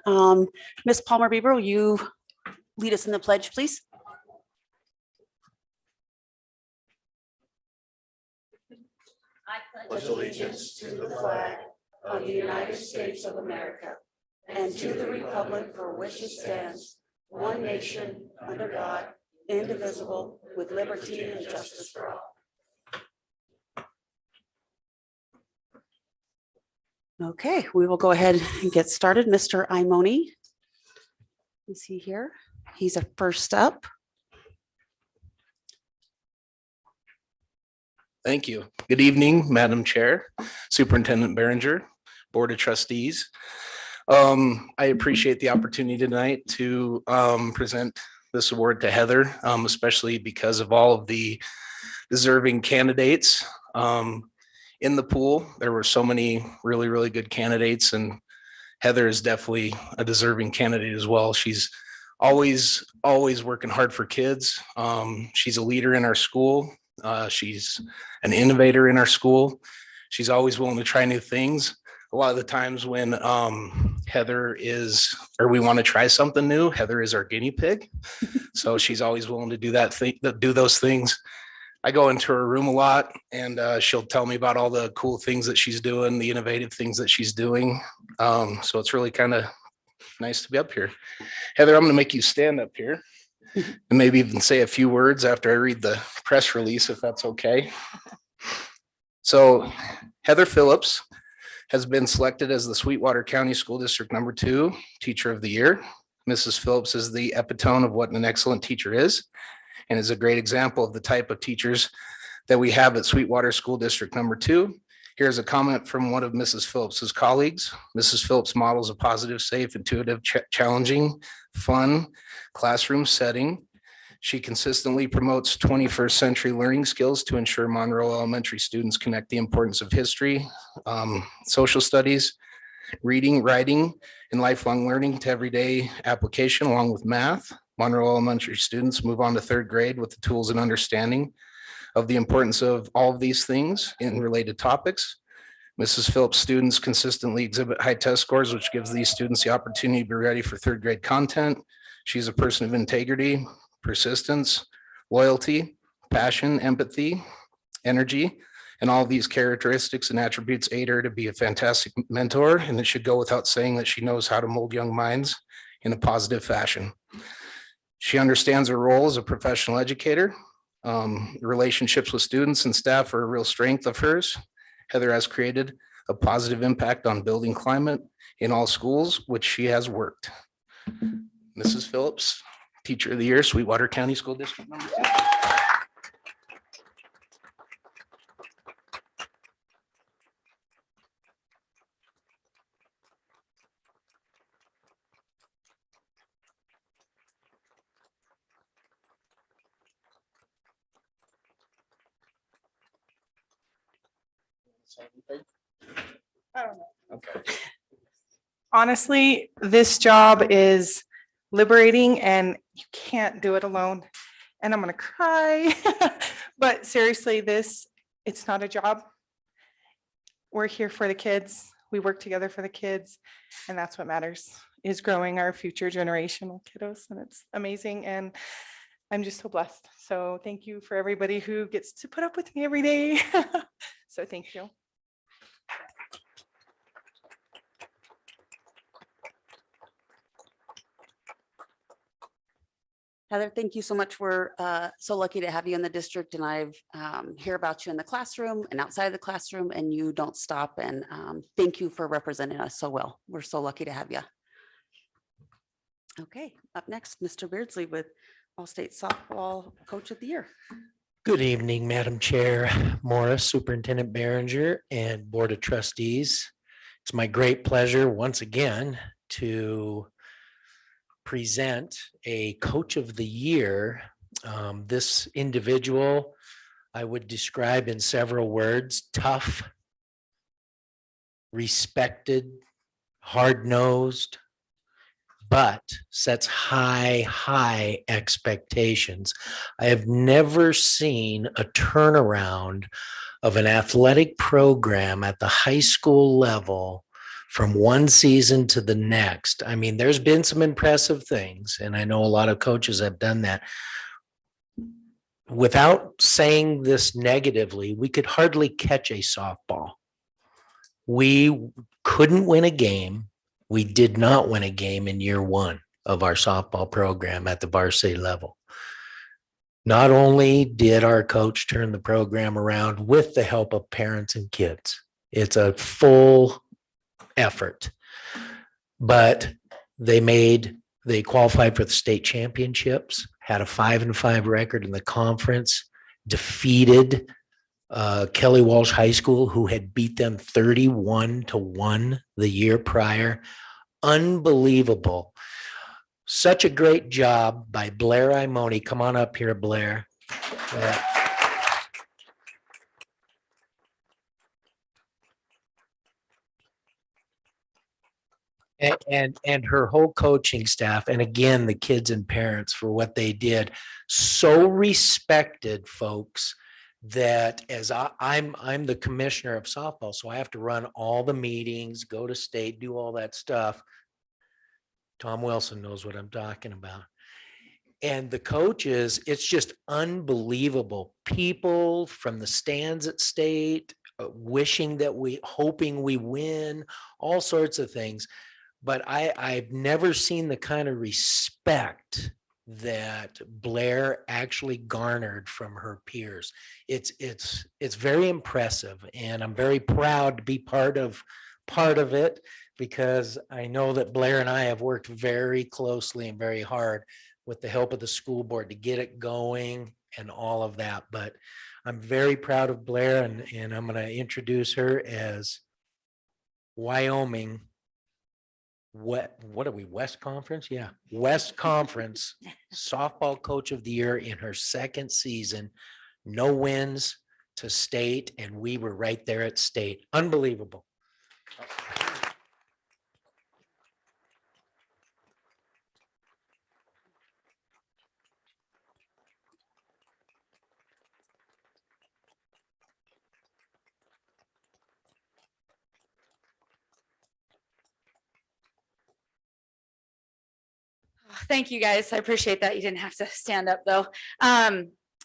Ms. Palmer Bieber, will you lead us in the pledge, please? I pledge allegiance to the flag of the United States of America and to the republic for which it stands, one nation, under God, indivisible, with liberty and justice for all. Okay, we will go ahead and get started. Mr. Imoni, is he here? He's a first up. Thank you. Good evening, Madam Chair, Superintendent Behringer, Board of Trustees. I appreciate the opportunity tonight to present this award to Heather, especially because of all of the deserving candidates in the pool. There were so many really, really good candidates, and Heather is definitely a deserving candidate as well. She's always working hard for kids. She's a leader in our school. She's an innovator in our school. She's always willing to try new things. A lot of the times when we want to try something new, Heather is our guinea pig. So she's always willing to do those things. I go into her room a lot, and she'll tell me about all the cool things that she's doing, the innovative things that she's doing. So it's really kind of nice to be up here. Heather, I'm going to make you stand up here and maybe even say a few words after I read the press release, if that's okay. So Heather Phillips has been selected as the Sweetwater County School District #2 Teacher of the Year. Mrs. Phillips is the epitome of what an excellent teacher is, and is a great example of the type of teachers that we have at Sweetwater School District #2. Here's a comment from one of Mrs. Phillips's colleagues. Mrs. Phillips models a positive, safe, intuitive, challenging, fun classroom setting. She consistently promotes 21st century learning skills to ensure Monroe Elementary students connect the importance of history, social studies, reading, writing, and lifelong learning to everyday application, along with math. Monroe Elementary students move on to 3rd grade with the tools and understanding of the importance of all of these things in related topics. Mrs. Phillips students consistently exhibit high test scores, which gives these students the opportunity to be ready for 3rd grade content. She's a person of integrity, persistence, loyalty, passion, empathy, energy, and all of these characteristics and attributes aid her to be a fantastic mentor, and it should go without saying that she knows how to mold young minds in a positive fashion. She understands her role as a professional educator. Relationships with students and staff are a real strength of hers. Heather has created a positive impact on building climate in all schools, which she has worked. Mrs. Phillips, Teacher of the Year, Sweetwater County School District #2. I don't know. Okay. Honestly, this job is liberating and you can't do it alone. And I'm gonna cry. But seriously, it's not a job. We're here for the kids. We work together for the kids. And that's what matters, is growing our future generational kiddos. And it's amazing. And I'm just so blessed. So thank you for everybody who gets to put up with me every day. So thank you. Heather, thank you so much. We're so lucky to have you in the district, and I've hear about you in the classroom and outside of the classroom, and you don't stop. And thank you for representing us so well. We're so lucky to have you. Okay, up next, Mr. Beardsley with AllState Softball Coach of the Year. Good evening, Madam Chair Morris, Superintendent Behringer, and Board of Trustees. It's my great pleasure once again to present a Coach of the Year. This individual I would describe in several words: tough, respected, hard-nosed, but sets high expectations. I have never seen a turnaround of an athletic program at the high school level from one season to the next. I mean, there's been some impressive things, and I know a lot of coaches have done that. Without saying this negatively, we could hardly catch a softball. We couldn't win a game. We did not win a game in year one of our softball program at the varsity level. Not only did our coach turn the program around with the help of parents and kids, it's a full effort, but they qualified for the state championships, had a 5-5 record in the conference, defeated Kelly Walsh High School, who had beat them 31-1 the year prior. Unbelievable. Such a great job by Blair Imoni. Come on up here, Blair. And her whole coaching staff, and again, the kids and parents for what they did. So respected, folks, that as I'm the commissioner of softball, so I have to run all the meetings, go to state, do all that stuff. Tom Wilson knows what I'm talking about. And the coaches, it's just unbelievable. People from the stands at state, hoping we win, all sorts of things. But I've never seen the kind of respect that Blair actually garnered from her peers. It's very impressive, and I'm very proud to be part of it, because I know that Blair and I have worked very closely and very hard with the help of the school board to get it going and all of that. But I'm very proud of Blair, and I'm going to introduce her as Wyoming. What are we, West Conference? Yeah, West Conference softball coach of the year in her second season. No wins to state, and we were right there at state. Unbelievable. Thank you, guys. I appreciate that. You didn't have to stand up though.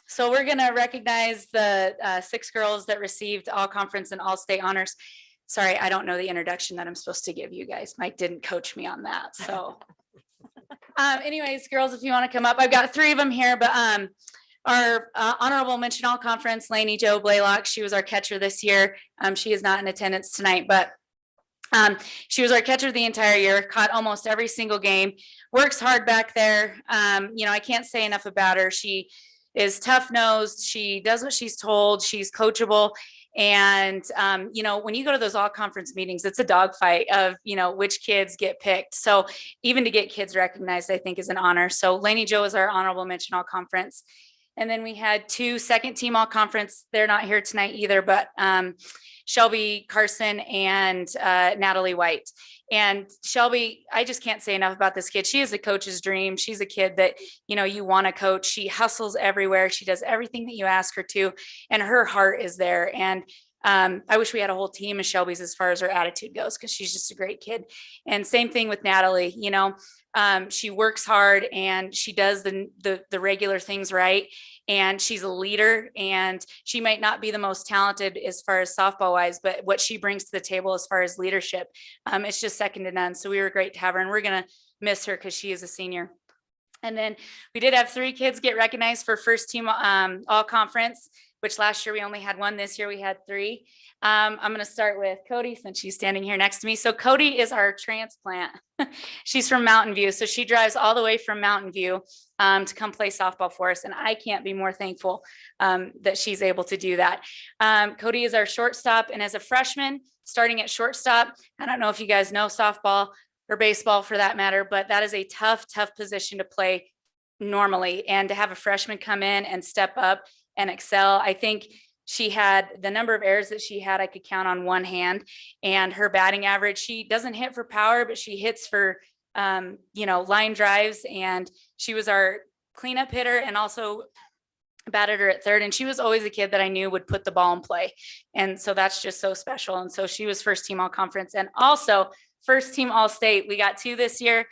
So we're gonna recognize the 6 girls that received all conference and all state honors. Sorry, I don't know the introduction that I'm supposed to give you guys. Mike didn't coach me on that, so. Anyways, girls, if you want to come up, I've got 3 of them here, but our honorable mention all conference, Lainey Jo Blaylock, she was our catcher this year. She is not in attendance tonight, but she was our catcher the entire year, caught almost every single game, works hard back there. I can't say enough about her. She is tough-nosed. She does what she's told. She's coachable. And, when you go to those all conference meetings, it's a dogfight of, which kids get picked. So even to get kids recognized, I think is an honor. So Lainey Jo is our honorable mention all conference. And then we had 2 second team all conference. They're not here tonight either, but Shelby Carson and Natalie White. And Shelby, I just can't say enough about this kid. She is a coach's dream. She's a kid that, you want to coach. She hustles everywhere. She does everything that you ask her to, and her heart is there. And I wish we had a whole team of Shelby's as far as her attitude goes, because she's just a great kid. And same thing with Natalie, she works hard and she does the regular things right. And she's a leader, and she might not be the most talented as far as softball wise, but what she brings to the table as far as leadership, it's just second to none. So we were great to have her, and we're going to miss her because she is a senior. And then we did have 3 kids get recognized for first team all conference, which last year we only had 1. This year we had 3. I'm going to start with Cody, since she's standing here next to me. So Cody is our transplant. She's from Mountain View. So she drives all the way from Mountain View to come play softball for us. And I can't be more thankful that she's able to do that. Cody is our shortstop. And as a freshman, starting at shortstop, I don't know if you guys know softball or baseball for that matter, but that is a tough position to play normally. And to have a freshman come in and step up and excel, I think she had the number of errors that she had, I could count on one hand. And her batting average, she doesn't hit for power, but she hits for, line drives. And she was our cleanup hitter and also batted her at third, and she was always a kid that I knew would put the ball in play. And so that's just so special. And so she was first team all conference and also first team all state. We got 2 this year,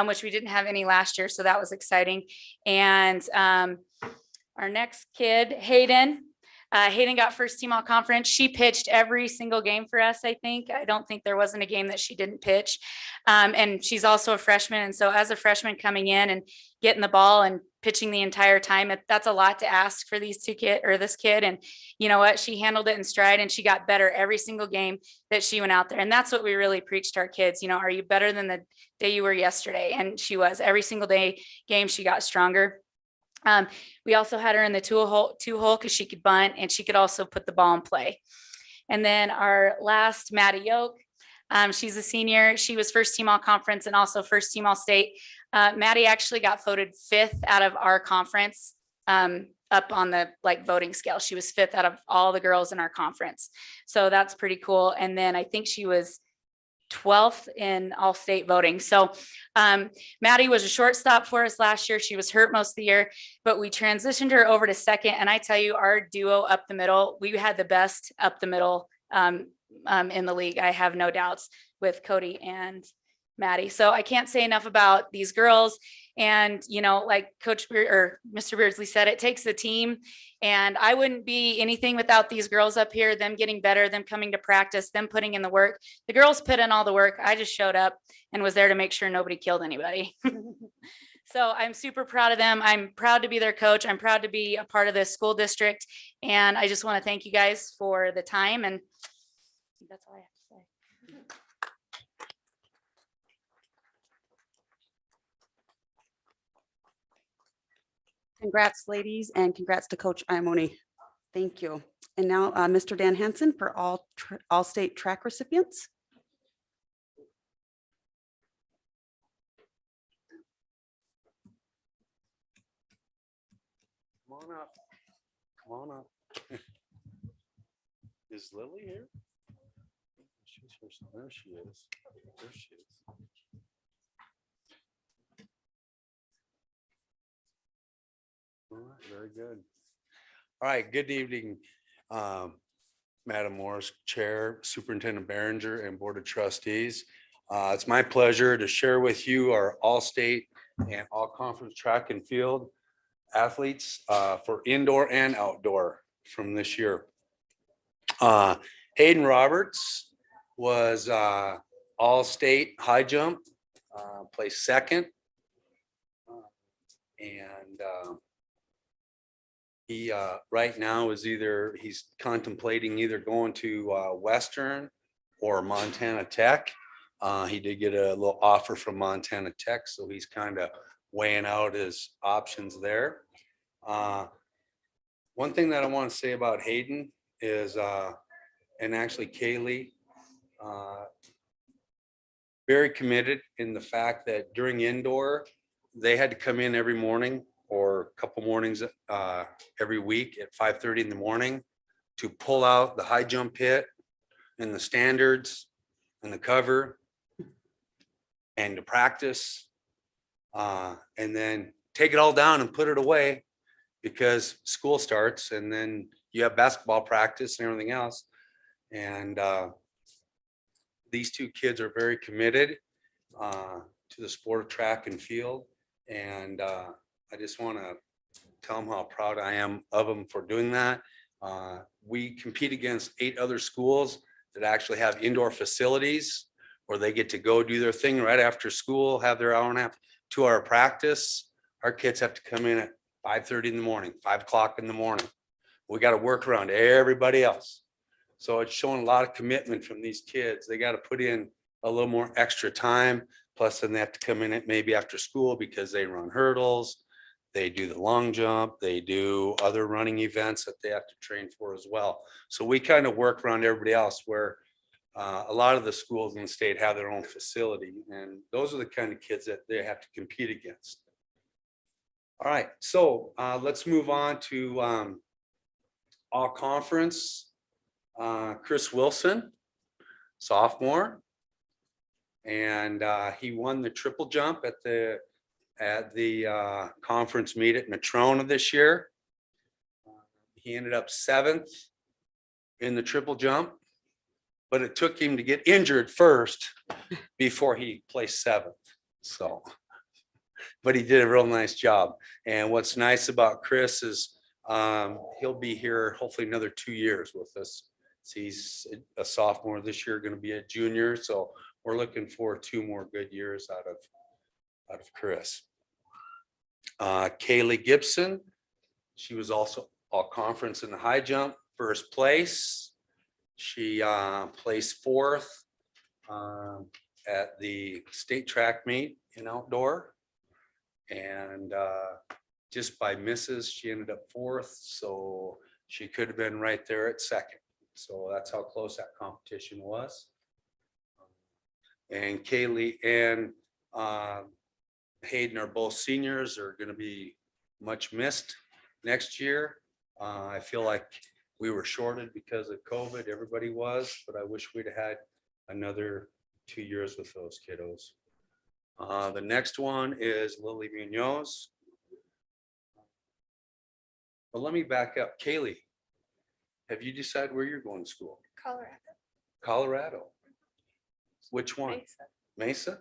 which we didn't have any last year. So that was exciting. And our next kid, Hayden got first team all conference. She pitched every single game for us, I think. I don't think there wasn't a game that she didn't pitch. And she's also a freshman. And so as a freshman coming in and getting the ball and pitching the entire time, that's a lot to ask for this kid. And you know what? She handled it in stride and she got better every single game that she went out there. And that's what we really preached to our kids. You know, are you better than the day you were yesterday? And she was. Every single game she got stronger. We also had her in the two hole because she could bunt and she could also put the ball in play. And then our last, Maddie Yoke, she's a senior. She was first team all conference and also first team all state. Maddie actually got voted 5th out of our conference up on the voting scale. She was 5th out of all the girls in our conference. So that's pretty cool. And then I think she was 12th in all state voting. So Maddie was a shortstop for us last year. She was hurt most of the year, but we transitioned her over to second. And I tell you, our duo up the middle, we had the best up the middle in the league. I have no doubts with Cody and Maddie. So I can't say enough about these girls. And, you know, like Coach or Mr. Beardsley said, it takes a team. And I wouldn't be anything without these girls up here, them getting better, them coming to practice, them putting in the work. The girls put in all the work. I just showed up and was there to make sure nobody killed anybody. So I'm super proud of them. I'm proud to be their coach. I'm proud to be a part of this school district. And I just want to thank you guys for the time. And that's all I have to say. Congrats, ladies, and congrats to Coach Imoni. Thank you. And now Mr. Dan Hansen for all state track recipients. Come on up. Come on up. Is Lily here? She's here. There she is. There she is. All right, very good. All right, good evening, Madam Morris, Chair, Superintendent Behringer, and Board of Trustees. It's my pleasure to share with you our all-state and all-conference track and field athletes for indoor and outdoor from this year. Hayden Roberts was all-state high jump, placed second. And he right now is he's contemplating either going to Western or Montana Tech. He did get a little offer from Montana Tech, so he's kind of weighing out his options there. One thing that I want to say about Hayden is, and actually Kaylee, very committed in the fact that during indoor, they had to come in every morning or a couple mornings every week at 5:30 in the morning to pull out the high jump pit and the standards and the cover and to practice and then take it all down and put it away because school starts and then you have basketball practice and everything else. And these two kids are very committed to the sport of track and field. And I just want to tell them how proud I am of them for doing that. We compete against 8 other schools that actually have indoor facilities where they get to go do their thing right after school, have their hour and a half, 2-hour practice. Our kids have to come in at 5:30 in the morning, 5 o'clock in the morning. We got to work around everybody else. So it's showing a lot of commitment from these kids. They got to put in a little more extra time. Plus then they have to come in at maybe after school because they run hurdles. They do the long jump. They do other running events that they have to train for as well. So we kind of work around everybody else where a lot of the schools in the state have their own facility. And those are the kind of kids that they have to compete against. All right, so let's move on to all conference. Chris Wilson, sophomore. And he won the triple jump at the conference meet at Natrona this year. He ended up 7th in the triple jump, but it took him to get injured first before he placed 7th. So, but he did a real nice job. And what's nice about Chris is he'll be here hopefully another 2 years with us. He's a sophomore this year, going to be a junior. So we're looking for 2 more good years out of Chris. Kaylee Gibson, she was also all conference in the high jump, first place. She placed 4th at the state track meet in outdoor. And just by misses, she ended up 4th. So she could have been right there at 2nd. So that's how close that competition was. And Kaylee and Hayden are both seniors, are going to be much missed next year. I feel like we were shorted because of COVID. Everybody was, but I wish we'd have had another 2 years with those kiddos. The next one is Lily Munoz. But let me back up. Kaylee, have you decided where you're going to school? Colorado. Which one? Mesa?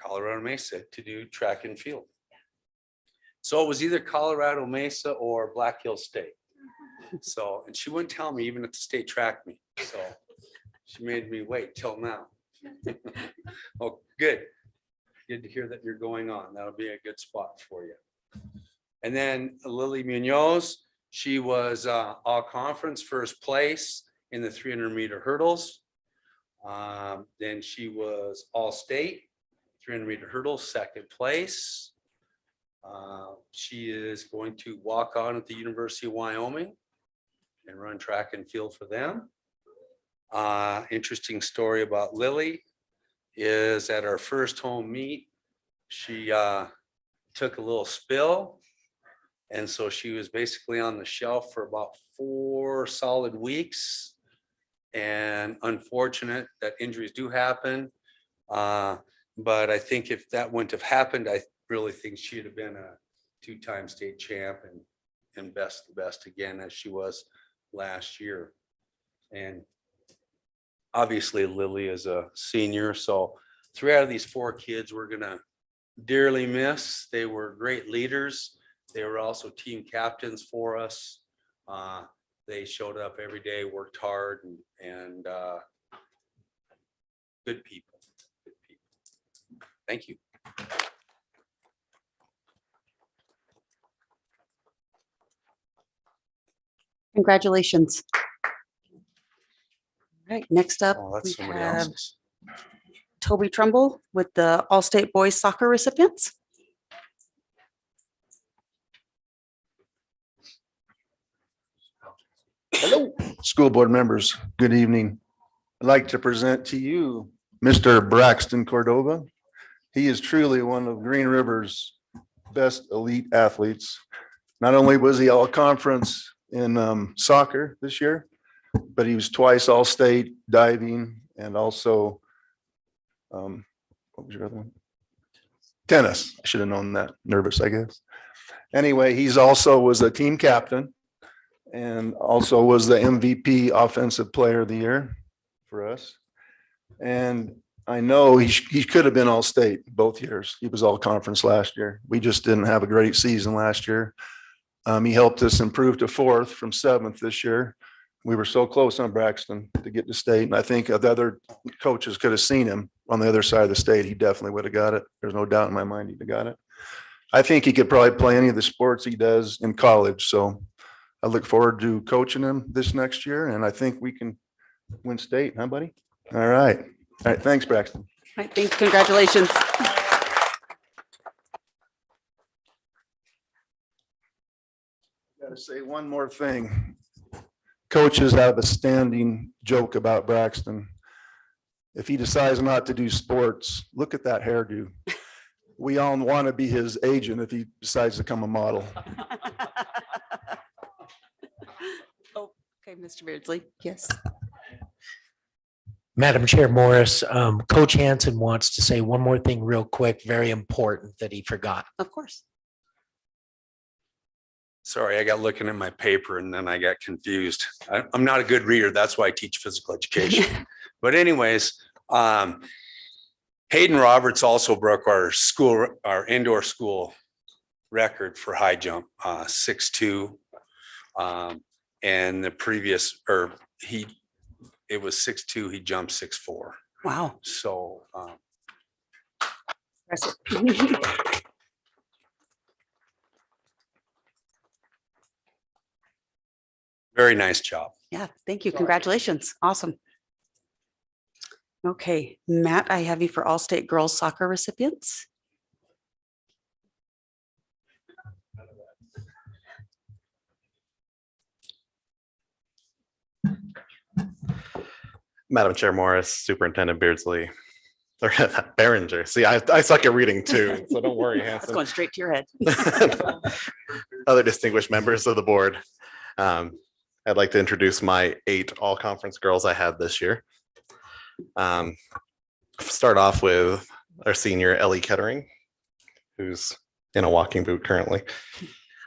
Colorado Mesa to do track and field. So it was either Colorado Mesa or Black Hills State. So, and she wouldn't tell me even at the state track meet. So she made me wait till now. Oh, good. Good to hear that you're going on. That'll be a good spot for you. And then Lily Munoz, she was all conference first place in the 300-meter hurdles. Then she was all state 300-meter hurdles, 2nd place. She is going to walk on at the University of Wyoming and run track and field for them. Interesting story about Lily is at our first home meet, she took a little spill. And so she was basically on the shelf for about 4 solid weeks. And unfortunate that injuries do happen. But I think if that wouldn't have happened, I really think she'd have been a 2-time state champ and the best again, as she was last year. And obviously Lily is a senior. So 3 out of these 4 kids we're gonna dearly miss. They were great leaders. They were also team captains for us. They showed up every day, worked hard, and good people. Good people. Thank you. Congratulations. All right, next up, Oh, we that's somebody have else's. Toby Trumbull with the All-State Boys Soccer recipients. Hello, school board members. Good evening. I'd like to present to you Mr. Braxton Cordova. He is truly one of Green River's best elite athletes. Not only was he all conference in soccer this year, but he was twice all state diving and also what was your other one? Tennis. I should have known that. Nervous, I guess. Anyway, he's also was a team captain and also was the MVP offensive player of the year for us. And I know he could have been all state both years. He was all conference last year. We just didn't have a great season last year. He helped us improve to 4th from 7th this year. We were so close on Braxton to get to state. And I think if the other coaches could have seen him on the other side of the state, he definitely would have got it. There's no doubt in my mind he'd have got it. I think he could probably play any of the sports he does in college. So I look forward to coaching him this next year. And I think we can win state, huh, buddy? All right. All right. Thanks, Braxton. All right, thanks. Congratulations. Got to say one more thing. Coaches have a standing joke about Braxton. If he decides not to do sports, look at that hairdo. We all want to be his agent if he decides to become a model. Oh, okay, Mr. Beardsley. Yes. Madam Chair Morris, Coach Hanson wants to say one more thing real quick, very important that he forgot. Of course. Sorry, I got looking at my paper and then I got confused. I'm not a good reader. That's why I teach physical education. But anyways, Hayden Roberts also broke our indoor school record for high jump, 6'2". And the previous, it was 6'2", he jumped 6'4". Wow. So, very nice job. Yeah, thank you. Congratulations. Awesome. Okay, Matt, I have you for All-State Girls Soccer recipients. Madam Chair Morris, Superintendent Beardsley, or Behringer. See, I suck at reading too, so don't worry, It's Hanson. going straight to your head. Other distinguished members of the board. I'd like to introduce my 8 all-conference girls I had this year. Start off with our senior Ellie Kettering, who's in a walking boot currently.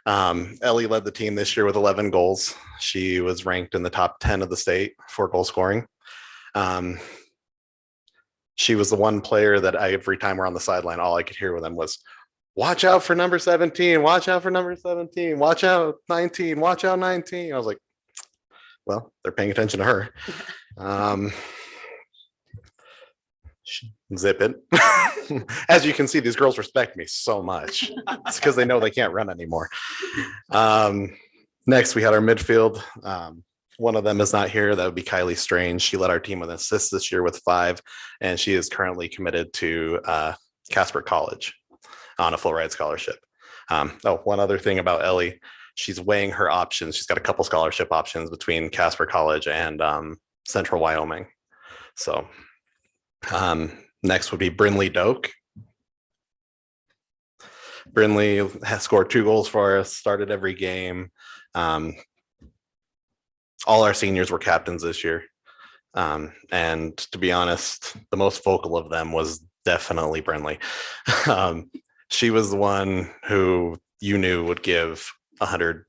Ellie led the team this year with 11 goals. She was ranked in the top 10 of the state for goal scoring. She was the one player that every time we're on the sideline, all I could hear with them was, watch out for number 17, watch out for number 17, watch out 19, watch out 19. I was like, well, they're paying attention to her. Zip it. As you can see, these girls respect me so much. It's because they know they can't run anymore. Next, we had our midfield. One of them is not here. That would be Kylie Strange. She led our team with assists this year with 5, and she is currently committed to Casper College on a full ride scholarship. One other thing about Ellie, she's weighing her options. She's got a couple scholarship options between Casper College and Central Wyoming. So next would be Brinley Doak. Brinley has scored 2 goals for us, started every game. All our seniors were captains this year. And to be honest, the most vocal of them was definitely Brinley. She was the one who you knew would give 100%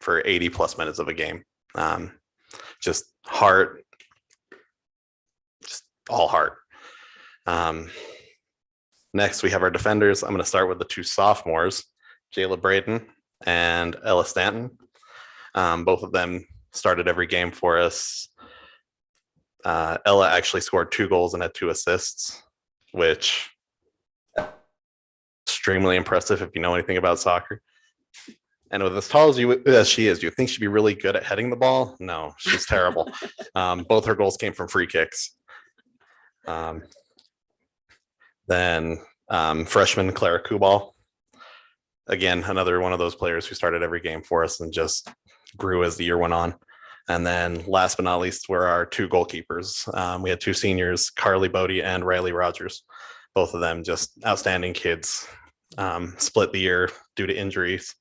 for 80 plus minutes of a game. Just heart, just all heart. Next, we have our defenders. I'm going to start with the 2 sophomores, Jayla Braden and Ella Stanton. Both of them started every game for us. Ella actually scored 2 goals and had 2 assists, which extremely impressive if you know anything about soccer. And with as tall as she is, do you think she'd be really good at heading the ball? No, she's terrible. Both her goals came from free kicks. Then freshman Clara Kubal, again, another one of those players who started every game for us and just grew as the year went on. And then last but not least were our 2 goalkeepers. We had 2 seniors, Carly Bodie and Riley Rogers. Both of them just outstanding kids, split the year due to injuries,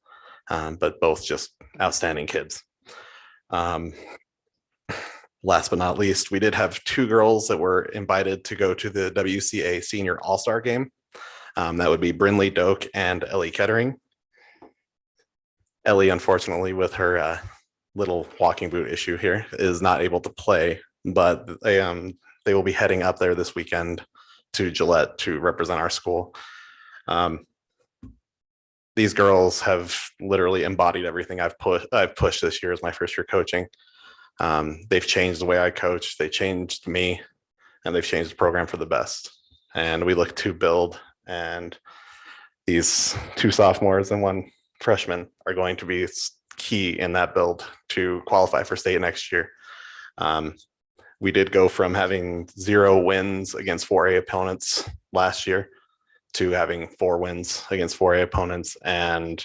but both just outstanding kids. Last but not least, we did have 2 girls that were invited to go to the WCA Senior All-Star Game. That would be Brinley Doak and Ellie Kettering. Ellie, unfortunately, with her little walking boot issue here, is not able to play, but they will be heading up there this weekend to Gillette to represent our school. These girls have literally embodied everything I've pushed this year as my first year coaching. They've changed the way I coach. They changed me, and they've changed the program for the best. And we look to build, and these 2 sophomores and 1 freshman are going to be key in that build to qualify for state next year. We did go from having 0 wins against 4A opponents last year to having 4 wins against 4A opponents and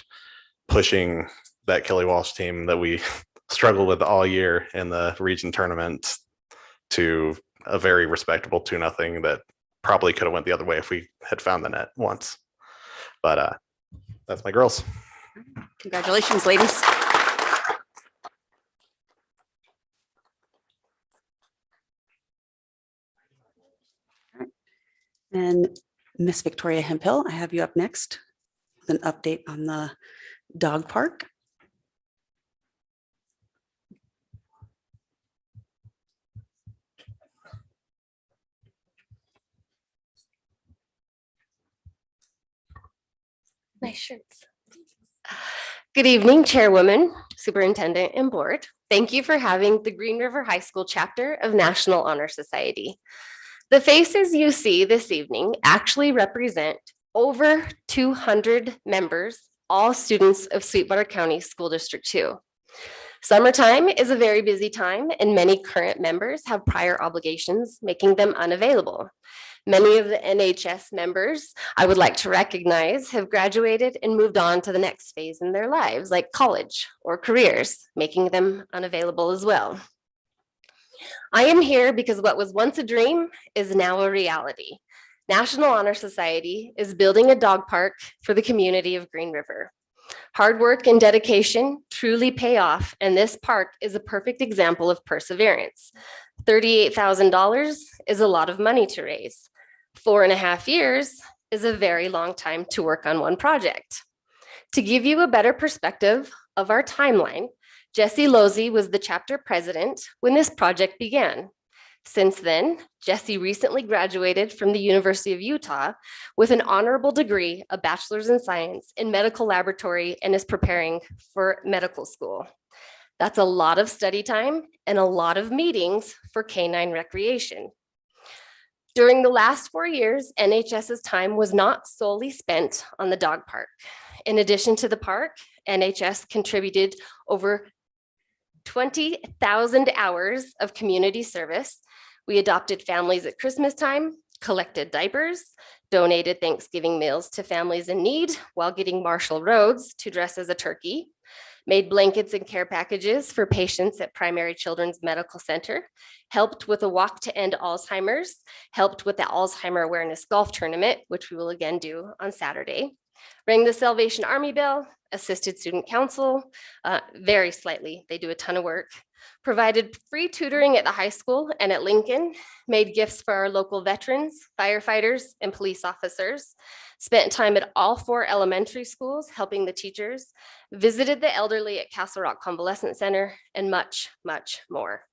pushing that Kelly Walsh team that we struggled with all year in the region tournament to a very respectable 2-0 that probably could have went the other way if we had found the net once. But that's my girls. Congratulations, ladies. And Miss Victoria Hemphill, I have you up next with an update on the dog park. Nice shirts. Good evening, Chairwoman, Superintendent, and Board. Thank you for having the Green River High School chapter of National Honor Society. The faces you see this evening actually represent over 200 members, all students of Sweetwater County School District 2. Summertime is a very busy time, and many current members have prior obligations, making them unavailable. Many of the NHS members I would like to recognize have graduated and moved on to the next phase in their lives, like college or careers, making them unavailable as well. I am here because what was once a dream is now a reality. National Honor Society is building a dog park for the community of Green River. Hard work and dedication truly pay off, and this park is a perfect example of perseverance. $38,000 is a lot of money to raise. 4.5 years is a very long time to work on one project. To give you a better perspective of our timeline, Jesse Losey was the chapter president when this project began. Since then, Jesse recently graduated from the University of Utah with an honorable degree, a bachelor's in science in medical laboratory, and is preparing for medical school. That's a lot of study time and a lot of meetings for canine recreation. During the last 4 years, NHS's time was not solely spent on the dog park. In addition to the park, NHS contributed over 20,000 hours of community service. We adopted families at Christmas time, collected diapers, donated Thanksgiving meals to families in need while getting Marshall Rhodes to dress as a turkey, made blankets and care packages for patients at Primary Children's Medical Center, helped with a walk to end Alzheimer's, helped with the Alzheimer Awareness Golf Tournament, which we will again do on Saturday, rang the Salvation Army bell, assisted student council, very slightly, they do a ton of work, provided free tutoring at the high school and at Lincoln, made gifts for our local veterans, firefighters, and police officers, spent time at all 4 elementary schools helping the teachers, visited the elderly at Castle Rock Convalescent Center, and much, much more.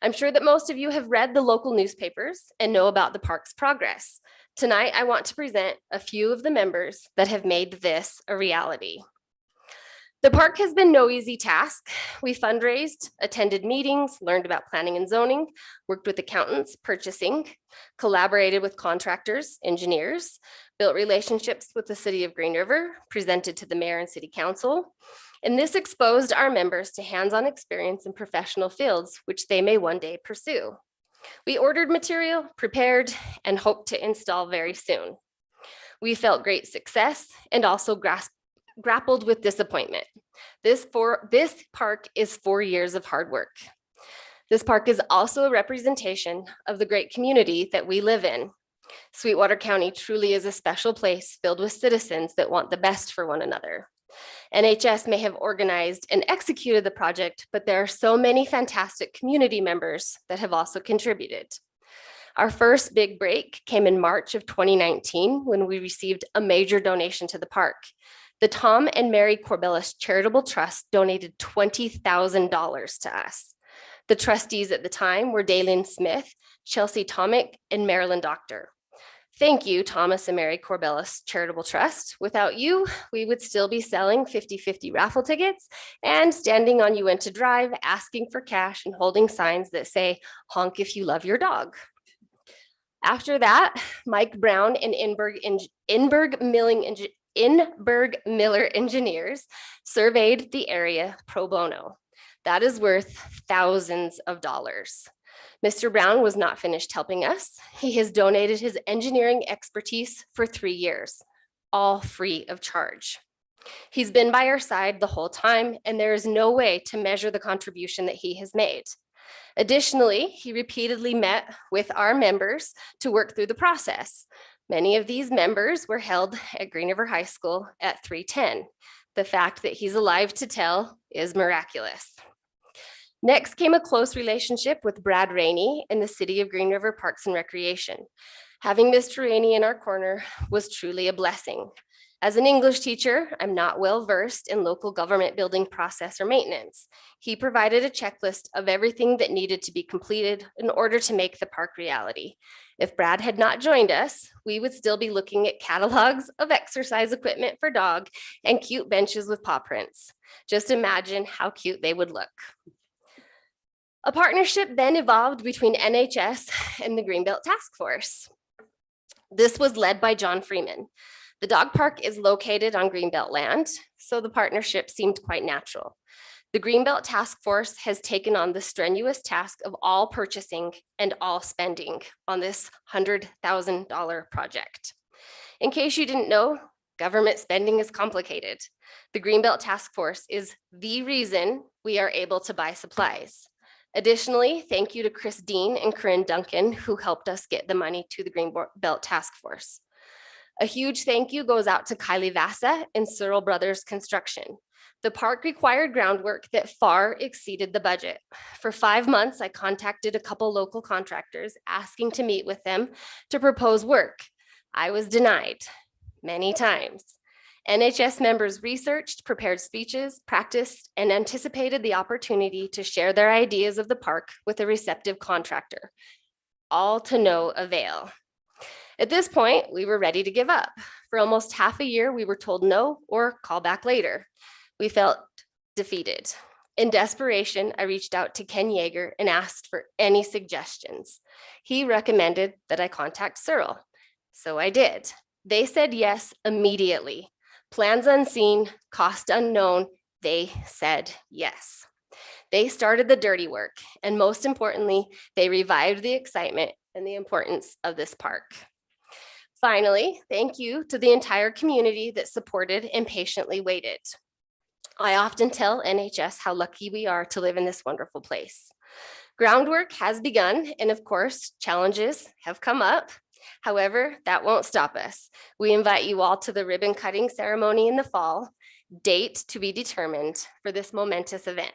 I'm sure that most of you have read the local newspapers and know about the park's progress. Tonight, I want to present a few of the members that have made this a reality. The park has been no easy task. We fundraised, attended meetings, learned about planning and zoning, worked with accountants, purchasing, collaborated with contractors, engineers, built relationships with the city of Green River, presented to the mayor and city council. And this exposed our members to hands-on experience in professional fields, which they may one day pursue. We ordered material, prepared, and hoped to install very soon. We felt great success and also grappled with disappointment. This park is 4 years of hard work. This park is also a representation of the great community that we live in. Sweetwater County truly is a special place filled with citizens that want the best for one another. NHS may have organized and executed the project, but there are so many fantastic community members that have also contributed. Our first big break came in March of 2019 when we received a major donation to the park. The Tom and Mary Corbellis Charitable Trust donated $20,000 to us. The trustees at the time were Daylin Smith, Chelsea Tomic, and Marilyn Doctor. Thank you, Thomas and Mary Corbellis Charitable Trust. Without you, we would still be selling 50-50 raffle tickets and standing on You Went to Drive, asking for cash and holding signs that say, honk if you love your dog. After that, Mike Brown and Inberg Miller Engineers surveyed the area pro bono. That is worth thousands of dollars. Mr. Brown was not finished helping us. He has donated his engineering expertise for 3 years, all free of charge. He's been by our side the whole time, and there is no way to measure the contribution that he has made. Additionally, he repeatedly met with our members to work through the process. Many of these members were held at Green River High School at 310. The fact that he's alive to tell is miraculous. Next came a close relationship with Brad Rainey in the City of Green River Parks and Recreation. Having Mr. Rainey in our corner was truly a blessing. As an English teacher, I'm not well versed in local government building process or maintenance. He provided a checklist of everything that needed to be completed in order to make the park reality. If Brad had not joined us, we would still be looking at catalogs of exercise equipment for dog and cute benches with paw prints. Just imagine how cute they would look. A partnership then evolved between NHS and the Greenbelt Task Force. This was led by John Freeman. The dog park is located on Greenbelt land, so the partnership seemed quite natural. The Greenbelt Task Force has taken on the strenuous task of all purchasing and all spending on this $100,000 project. In case you didn't know, government spending is complicated. The Greenbelt Task Force is the reason we are able to buy supplies. Additionally, thank you to Chris Dean and Corinne Duncan, who helped us get the money to the Greenbelt Task Force. A huge thank you goes out to Kylie Vassa and Searle Brothers Construction. The park required groundwork that far exceeded the budget. For 5 months, I contacted a couple local contractors asking to meet with them to propose work. I was denied many times. NHS members researched, prepared speeches, practiced, and anticipated the opportunity to share their ideas of the park with a receptive contractor, all to no avail. At this point, we were ready to give up. For almost half a year, we were told no or call back later. We felt defeated. In desperation, I reached out to Ken Yeager and asked for any suggestions. He recommended that I contact Searle, so I did. They said yes immediately. Plans unseen, cost unknown, they said yes. They started the dirty work, and most importantly, they revived the excitement and the importance of this park. Finally, thank you to the entire community that supported and patiently waited. I often tell NHS how lucky we are to live in this wonderful place. Groundwork has begun, and of course, challenges have come up. However, that won't stop us. We invite you all to the ribbon cutting ceremony in the fall, date to be determined for this momentous event.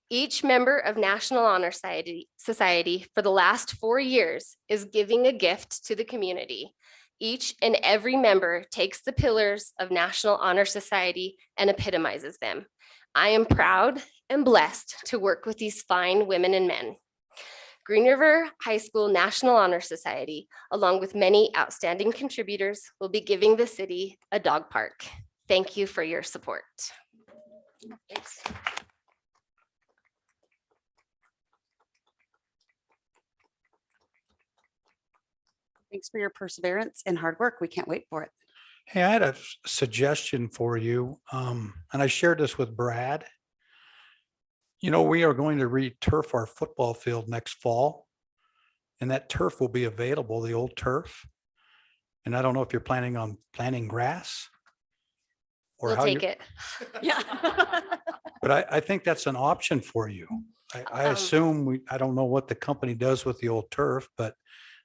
Each member of National Honor Society for the last 4 years is giving a gift to the community. Each and every member takes the pillars of National Honor Society and epitomizes them. I am proud and blessed to work with these fine women and men. Green River High School National Honor Society, along with many outstanding contributors, will be giving the city a dog park. Thank you for your support. Thanks. Thanks for your perseverance and hard work. We can't wait for it. Hey, I had a suggestion for you, and I shared this with Brad. You know, we are going to re-turf our football field next fall, and that turf will be available, the old turf. And I don't know if you're planning on planting grass or We'll how take you, it. Yeah. but I think that's an option for you. I assume I don't know what the company does with the old turf, but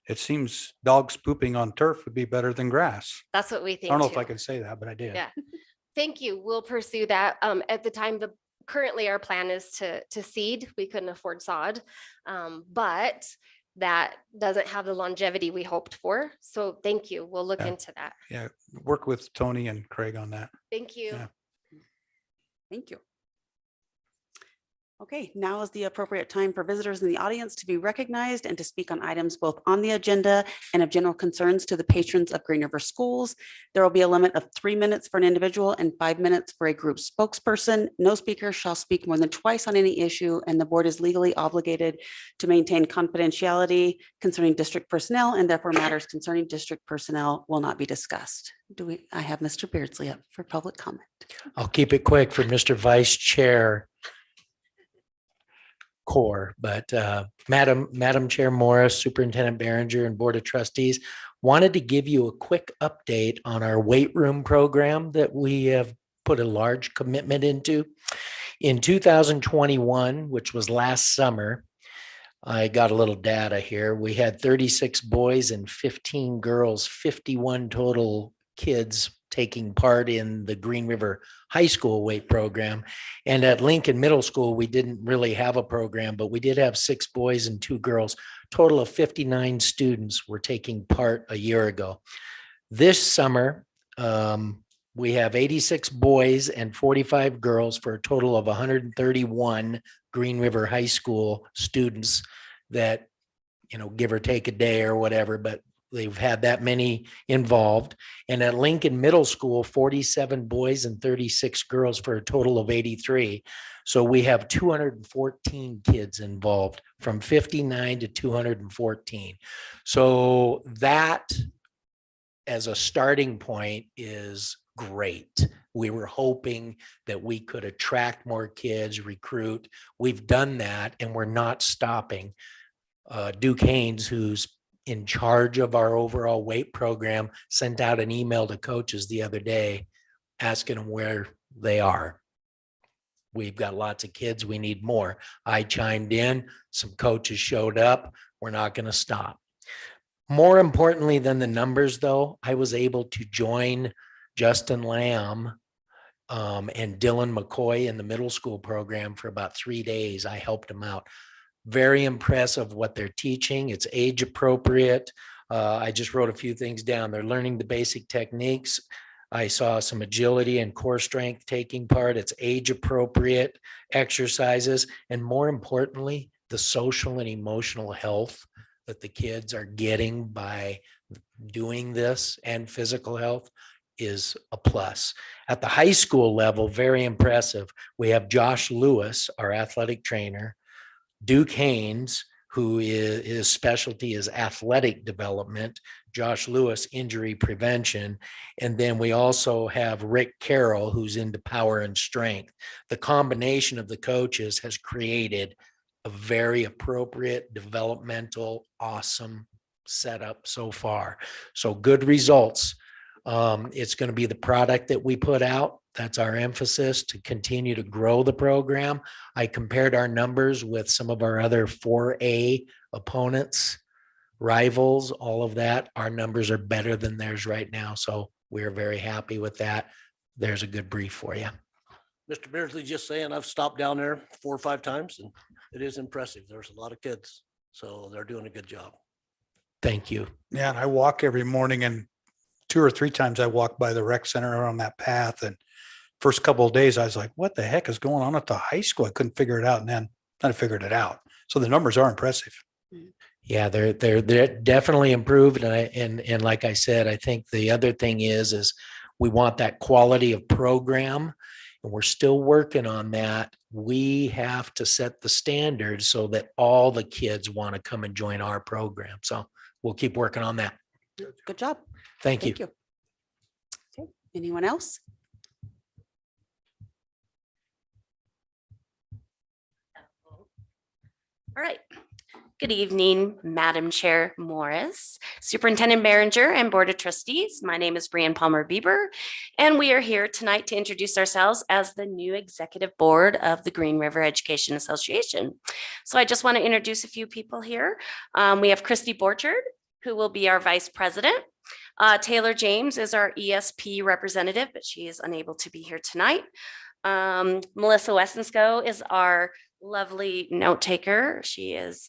it seems dogs pooping on turf would be better than grass. That's what we I think don't know too. if I can say that, but I did. Yeah. Thank you. We'll pursue that. At the time, currently our plan is to seed. We couldn't afford sod, but that doesn't have the longevity we hoped for. So thank you. We'll look Yeah. into that. Yeah, work with Tony and Craig on that. Thank you. Yeah. Thank you. Okay, now is the appropriate time for visitors in the audience to be recognized and to speak on items both on the agenda and of general concerns to the patrons of Green River Schools. There will be a limit of 3 minutes for an individual and 5 minutes for a group spokesperson. No speaker shall speak more than twice on any issue, and the board is legally obligated to maintain confidentiality concerning district personnel, and therefore matters concerning district personnel will not be discussed. I have Mr. Beardsley up for public comment. I'll keep it quick for Mr. Vice Chair Core, but Madam Chair Morris, Superintendent Behringer, and Board of Trustees wanted to give you a quick update on our weight room program that we have put a large commitment into. In 2021, which was last summer, I got a little data here. We had 36 boys and 15 girls, 51 total kids taking part in the Green River High School weight program. And at Lincoln Middle School, we didn't really have a program, but we did have 6 boys and 2 girls. Total of 59 students were taking part a year ago. This summer, We have 86 boys and 45 girls for a total of 131 Green River High School students that, give or take a day or whatever, but they've had that many involved. And at Lincoln Middle School, 47 boys and 36 girls for a total of 83. So we have 214 kids involved, from 59 to 214. So that, as a starting point, is great. We were hoping that we could attract more kids, recruit. We've done that, and we're not stopping. Duke Haynes, who's in charge of our overall weight program, sent out an email to coaches the other day asking them where they are. We've got lots of kids. We need more. I chimed in. Some coaches showed up. We're not going to stop. More importantly than the numbers, though, I was able to join Justin Lamb and Dylan McCoy in the middle school program for about 3 days. I helped them out. Very impressive what they're teaching. It's age appropriate. I just wrote a few things down. They're learning the basic techniques. I saw some agility and core strength taking part. It's age appropriate exercises. And more importantly, the social and emotional health that the kids are getting by doing this, and physical health, is a plus. At the high school level, very impressive. We have Josh Lewis, our athletic trainer, Duke Haynes, who his specialty is athletic development, Josh Lewis, injury prevention. And then we also have Rick Carroll, who's into power and strength. The combination of the coaches has created a very appropriate, developmental, awesome setup so far. So good results. It's going to be the product that we put out. That's our emphasis, to continue to grow the program. I compared our numbers with some of our other 4A opponents, rivals, all of that. Our numbers are better than theirs right now. So we're very happy with that. There's a good brief for you. Mr. Beardsley, just saying, I've stopped down there 4 or 5 times, and it is impressive. There's a lot of kids, so they're doing a good job. Thank you. Yeah, and I walk every morning, and 2 or 3 times I walk by the rec center on that path, and first couple of days I was like, what the heck is going on at the high school? I couldn't figure it out. And then I figured it out. So the numbers are impressive. Yeah, they're definitely improved. And like I said, I think the other thing is we want that quality of program, and we're still working on that. We have to set the standards so that all the kids want to come and join our program. So we'll keep working on that. Good job. Thank you. Okay, anyone else? All right. Good evening, Madam Chair Morris, Superintendent Behringer, and Board of Trustees. My name is Brianne Palmer Bieber, and we are here tonight to introduce ourselves as the new Executive Board of the Green River Education Association. So I just want to introduce a few people here. We have Christy Borchard, who will be our Vice President. Taylor James is our ESP representative, but she is unable to be here tonight. Melissa Westensko is our lovely note taker. She is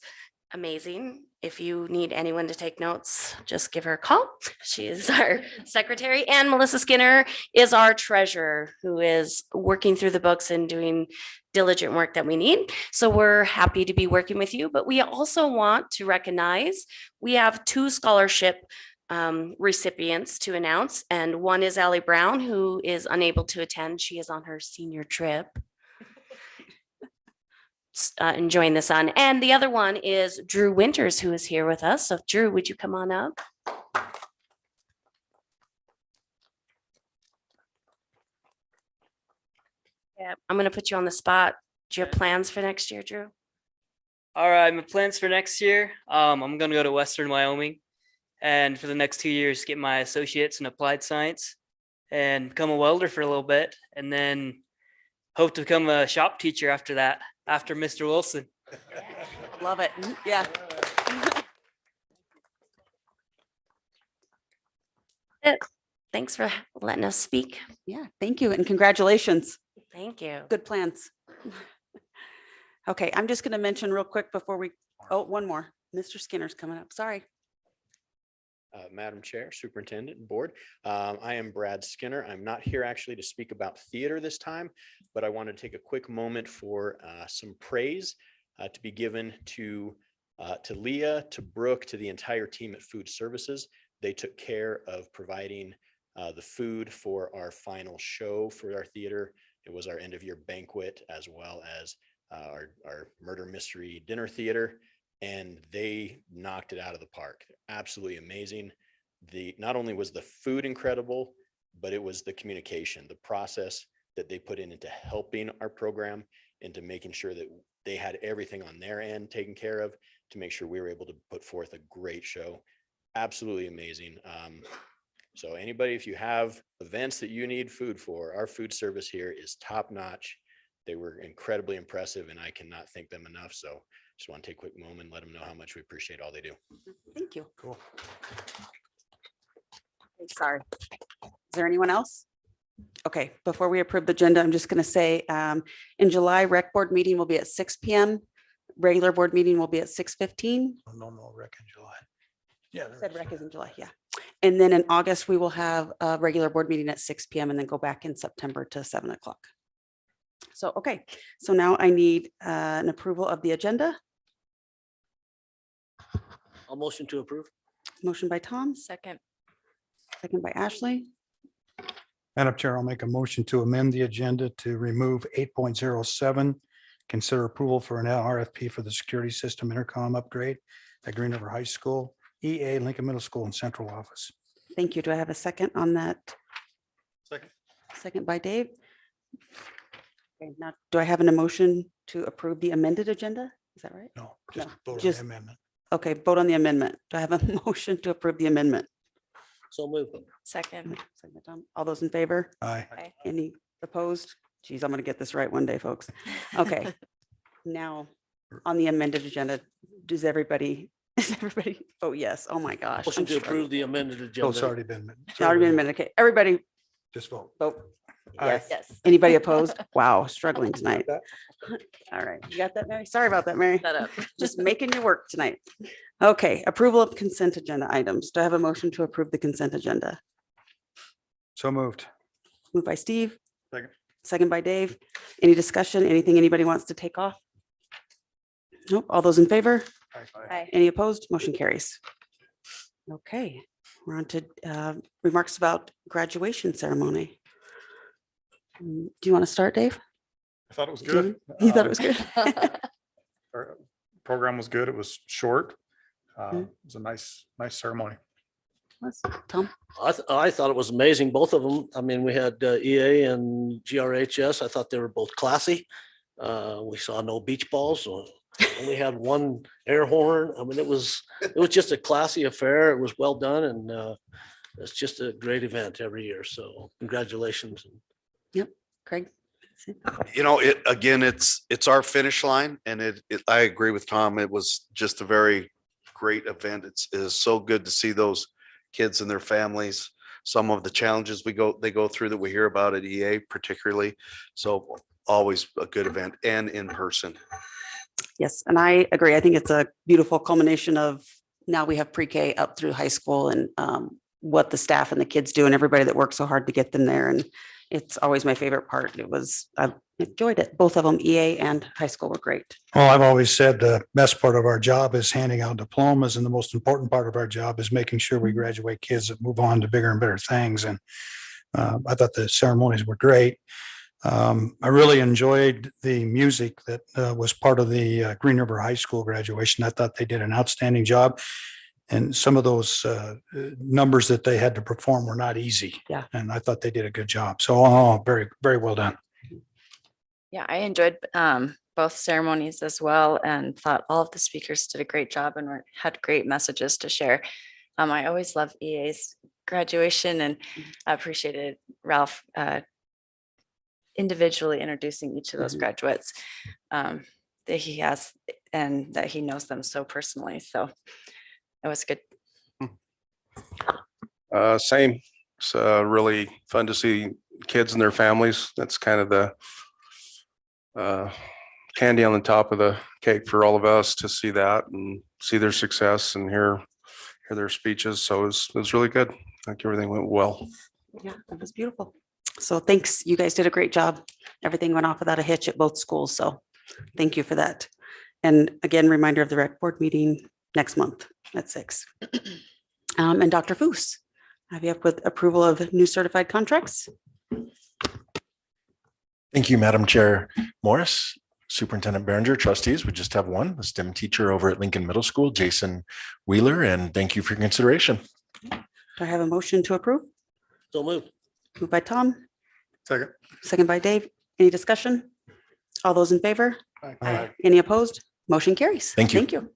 amazing. If you need anyone to take notes, just give her a call. She is our secretary. And Melissa Skinner is our treasurer, who is working through the books and doing diligent work that we need. So we're happy to be working with you, but we also want to recognize we have 2 scholarship recipients to announce. And one is Allie Brown, who is unable to attend. She is on her senior trip. Enjoying the sun. And the other one is Drew Winters, who is here with us. So Drew, would you come on up? Yeah, I'm going to put you on the spot. Do you have plans for next year, Drew? All right, my plans for next year, I'm gonna go to Western Wyoming, and for the next 2 years, get my associates in applied science and become a welder for a little bit, and then hope to become a shop teacher after that, after Mr. Wilson. Love it. Yeah. Thanks for letting us speak. Yeah, thank you and congratulations. Thank you. Good plans. Okay, I'm just going to mention real quick before we, oh, one more. Mr. Skinner's coming up. Sorry. Madam Chair, Superintendent, and Board. I am Brad Skinner. I'm not here actually to speak about theater this time, but I want to take a quick moment for some praise to be given to Leah, to Brooke, to the entire team at Food Services. They took care of providing the food for our final show for our theater. It was our end of year banquet, as well as our murder mystery dinner theater. And they knocked it out of the park. Absolutely amazing. Not only was the food incredible, but it was the communication, the process that they put into helping our program, into making sure that they had everything on their end taken care of to make sure we were able to put forth a great show. Absolutely amazing. So anybody, if you have events that you need food for, our food service here is top notch. They were incredibly impressive, and I cannot thank them enough. So just want to take a quick moment and let them know how much we appreciate all they do. Thank you. Cool. Sorry. Is there anyone else? Okay, before we approve the agenda, I'm just going to say in July, rec board meeting will be at 6 p.m. Regular board meeting will be at 6:15. No rec in July. Yeah. Said rec is in July, yeah. And then in August, we will have a regular board meeting at 6 p.m. and then go back in September to 7 o'clock. So, okay, so now I need an approval of the agenda. I'll motion to approve. Motion by Tom, Second. second by Ashley. Madam Chair, I'll make a motion to amend the agenda to remove 8.07. Consider approval for an RFP for the security system intercom upgrade at Green River High School, EA Lincoln Middle School and central office. Thank you. Do I have a second on that? Second. Second by Dave. Okay, now, do I have an emotion to approve the amended agenda? Is that right? No, just No, vote on just- the amendment. Okay, vote on the amendment. Do I have a motion to approve the amendment? So move. Second. Second by Tom. All those in favor? Aye. Any opposed? Geez, I'm gonna get this right one day, folks. Okay. Now, on the amended agenda, does everybody vote yes? Oh my gosh. Motion I'm to approve the amended Oh, agenda. it's already been. It's already been amended. Okay, everybody Just vote. vote. Aye. Yes. Anybody opposed? Wow, struggling tonight. All right, you got that, Mary? Sorry about that, Mary. Just making you work tonight. Okay, approval of consent agenda items. Do I have a motion to approve the consent agenda? So moved. Moved by Steve. Second. Second by Dave. Any discussion? Anything anybody wants to take off? Nope. All those in favor? Aye. Any opposed? Motion carries. Okay, we're on to remarks about graduation ceremony. Do you want to start, Dave? I thought it was Do you- good. You thought it was good? Our program was good. It was short. Mhm. It was a nice ceremony. Tom? I thought it was amazing, both of them. I mean, we had EA and GRHS. I thought they were both classy. We saw no beach balls, only had one air horn. I mean, it was just a classy affair. It was well done, and it's just a great event every year. So congratulations. Craig? You know, it's our finish line, and I agree with Tom. It was just a very great event. It is so good to see those kids and their families, some of the challenges they go through that we hear about at EA particularly. So always a good event and in person. Yes, and I agree. I think it's a beautiful culmination of now we have pre-K up through high school and what the staff and the kids do and everybody that works so hard to get them there. And it's always my favorite part. I enjoyed it. Both of them, EA and high school, were great. Well, I've always said the best part of our job is handing out diplomas, and the most important part of our job is making sure we graduate kids that move on to bigger and better things. And I thought the ceremonies were great. I really enjoyed the music that was part of the Green River High School graduation. I thought they did an outstanding job. And some of those numbers that they had to perform were not easy. Yeah. And I thought they did a good job. So very, very well done. Yeah, I enjoyed both ceremonies as well, and thought all of the speakers did a great job and had great messages to share. I always love EA's graduation, and I appreciated Ralph individually introducing each of those graduates that he has and that he knows them so personally. So it was good. Same. It's really fun to see kids and their families. That's kind of the candy on the top of the cake for all of us to see that and see their success and hear hear their speeches. So it was really good. I think everything went well. Yeah, it was beautiful. So thanks. You guys did a great job. Everything went off without a hitch at both schools. So thank you for that. And again, reminder of the rec board meeting next month at 6. And Dr. Foos, have you up with approval of new certified contracts? Thank you, Madam Chair Morris, Superintendent Berenger, trustees. We just have one, a STEM teacher over at Lincoln Middle School, Jason Wheeler, and thank you for your consideration. Do I have a motion to approve? So moved. Moved by Tom, Second. second by Dave. Any discussion? All those in favor? Aye. Any opposed? Motion carries. Thank you. Thank you.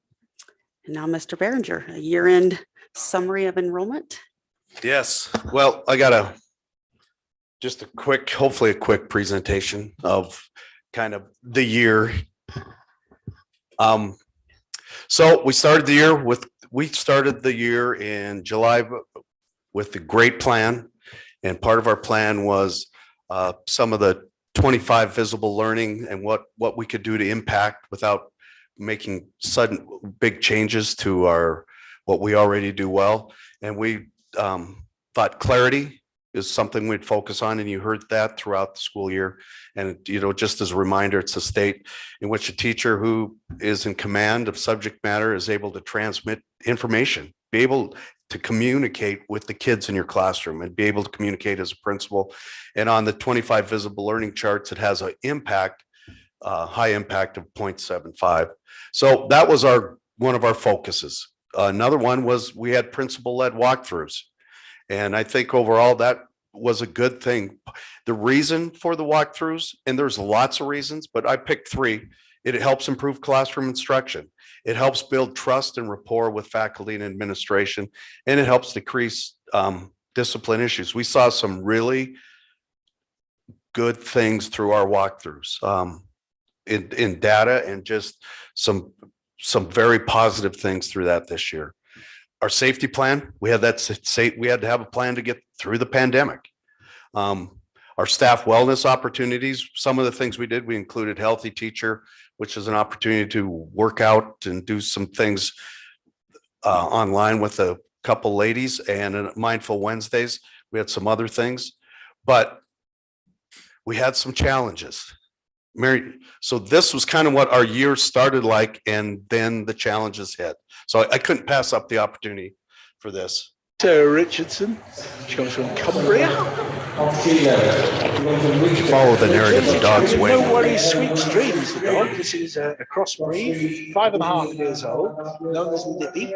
And now, Mr. Berenger, a year-end summary of enrollment. Yes, well, I got just a quick, hopefully a quick presentation of kind of the year. So we started the year in July with the great plan. And part of our plan was some of the 25 visible learning and what we could do to impact without making sudden big changes to what we already do well. And we thought clarity is something we'd focus on, and you heard that throughout the school year. And, you know, just as a reminder, it's a state in which a teacher who is in command of subject matter is able to transmit information, be able to communicate with the kids in your classroom and be able to communicate as a principal. And on the 25 visible learning charts, it has an impact, high impact of 0.75. So that was one of our focuses. Another one was we had principal-led walkthroughs. And I think overall that was a good thing. The reason for the walkthroughs, and there's lots of reasons, but I picked 3. It helps improve classroom instruction. It helps build trust and rapport with faculty and administration, and it helps decrease discipline issues. We saw some really good things through our walkthroughs in data, and just some very positive things through that this year. Our safety plan, we had to have a plan to get through the pandemic. Our staff wellness opportunities, some of the things we did, we included Healthy Teacher, which is an opportunity to work out and do some things online with a couple ladies, and Mindful Wednesdays. We had some other things, but we had some challenges. Mary, so this was kind of what our year started like, and then the challenges hit. So I couldn't pass up the opportunity for this. Sarah Richardson, she comes from Cumbria. Follow the narrative, the dog's way. No Worries, Sweet Dreams, the dog. This is a crossbreed, 5.5 years old, known as Nippy.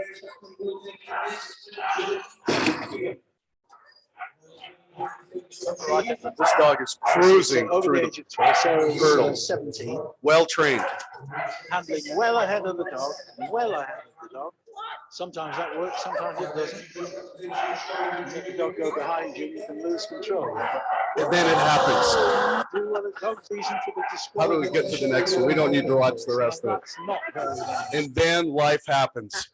This dog is cruising over through the age of 12, Sarah's hurdles. 17. Well trained. Handling well ahead of the dog, well ahead of the dog. Sometimes that works, sometimes it doesn't. You make the dog go behind you, you can lose control. And then it happens. The dog's reason for the How do we get to the next one? We don't need to watch the rest of it. That's not very nice. And then life happens.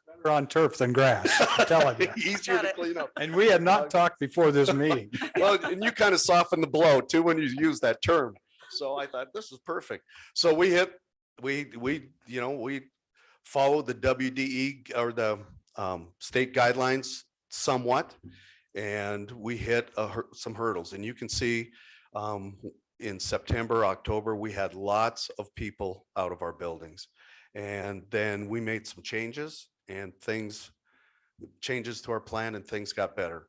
Better on turf than grass, I'm telling you. Easier to clean up. And we had not talked before this meeting. Well, and you kind of soften the blow too when you use that term. So I thought this is perfect. So we followed the WDE or the state guidelines somewhat, and we hit some hurdles. And you can see in September, October, we had lots of people out of our buildings. And then we made some changes to our plan, and things got better.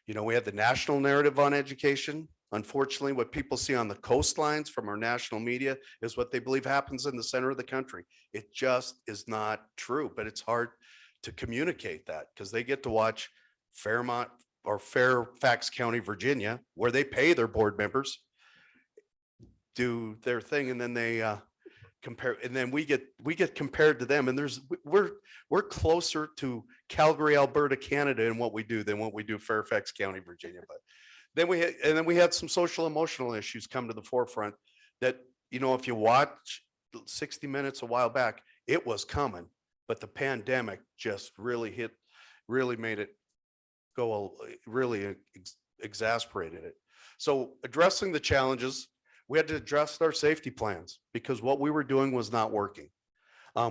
You know, we had the national narrative on education. Unfortunately, what people see on the coastlines from our national media is what they believe happens in the center of the country. It just is not true, but it's hard to communicate that because they get to watch Fairmont or Fairfax County, Virginia, where they pay their board members do their thing, and then they compare, and then we get compared to them, and we're closer to Calgary, Alberta, Canada in what we do than what we do Fairfax County, Virginia. But then we had some social emotional issues come to the forefront that, you know, if you watch 60 Minutes a while back, it was coming, but the pandemic just really made it go, really exasperated it. So addressing the challenges, we had to adjust our safety plans because what we were doing was not working.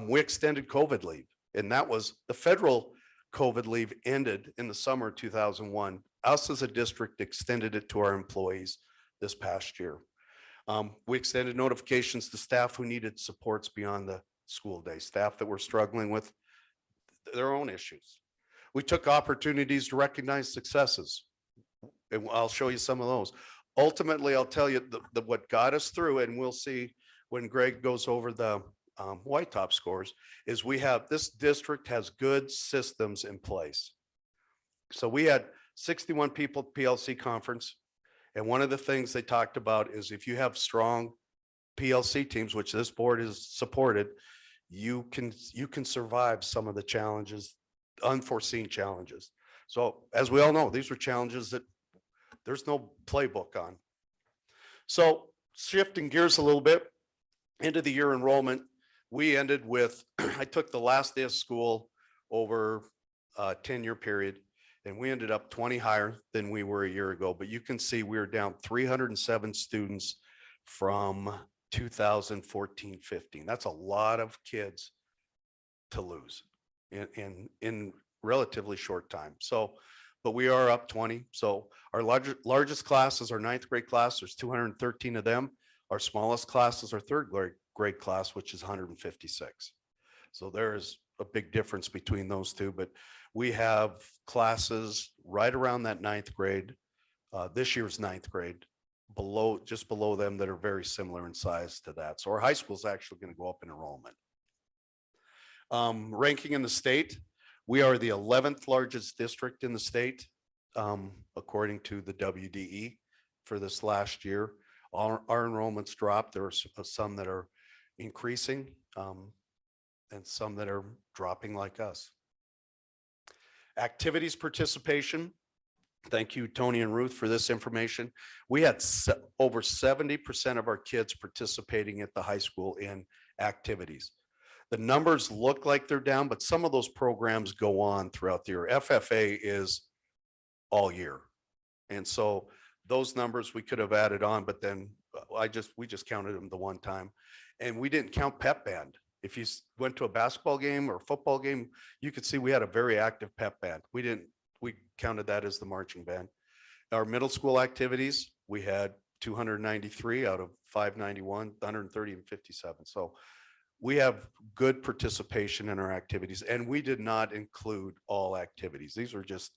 We extended COVID leave, and that was the federal COVID leave ended in the summer of 2001, us as a district extended it to our employees this past year. We extended notifications to staff who needed supports beyond the school day, staff that were struggling with their own issues. We took opportunities to recognize successes, and I'll show you some of those. Ultimately, I'll tell you what got us through, and we'll see when Greg goes over the white top scores, is this district has good systems in place. So we had 61 people at PLC conference. And one of the things they talked about is if you have strong PLC teams, which this board has supported, you can survive some of the challenges, unforeseen challenges. So as we all know, these were challenges that there's no playbook on. So shifting gears a little bit into the year enrollment, we ended with, I took the last day of school over a 10-year period, and we ended up 20 higher than we were a year ago. But you can see we're down 307 students from 2014-15. That's a lot of kids to lose in relatively short time. So, but we are up 20. So our largest class is our 9th grade class. There's 213 of them. Our smallest class is our 3rd grade class, which is 156. So there's a big difference between those two, but we have classes right around that 9th grade, this year's 9th grade, just below them that are very similar in size to that. So our high school is actually going to go up in enrollment. Ranking in the state, we are the 11th largest district in the state, according to the WDE for this last year. Our enrollments dropped. There are some that are increasing and some that are dropping like us. Activities participation. Thank you, Tony and Ruth, for this information. We had over 70% of our kids participating at the high school in activities. The numbers look like they're down, but some of those programs go on throughout the year. FFA is all year. And so those numbers we could have added on, but then we just counted them the one time. And we didn't count pep band. If you went to a basketball game or a football game, you could see we had a very active pep band. We counted that as the marching band. Our middle school activities, we had 293 out of 591, 130 and 57. So we have good participation in our activities, and we did not include all activities. These were just,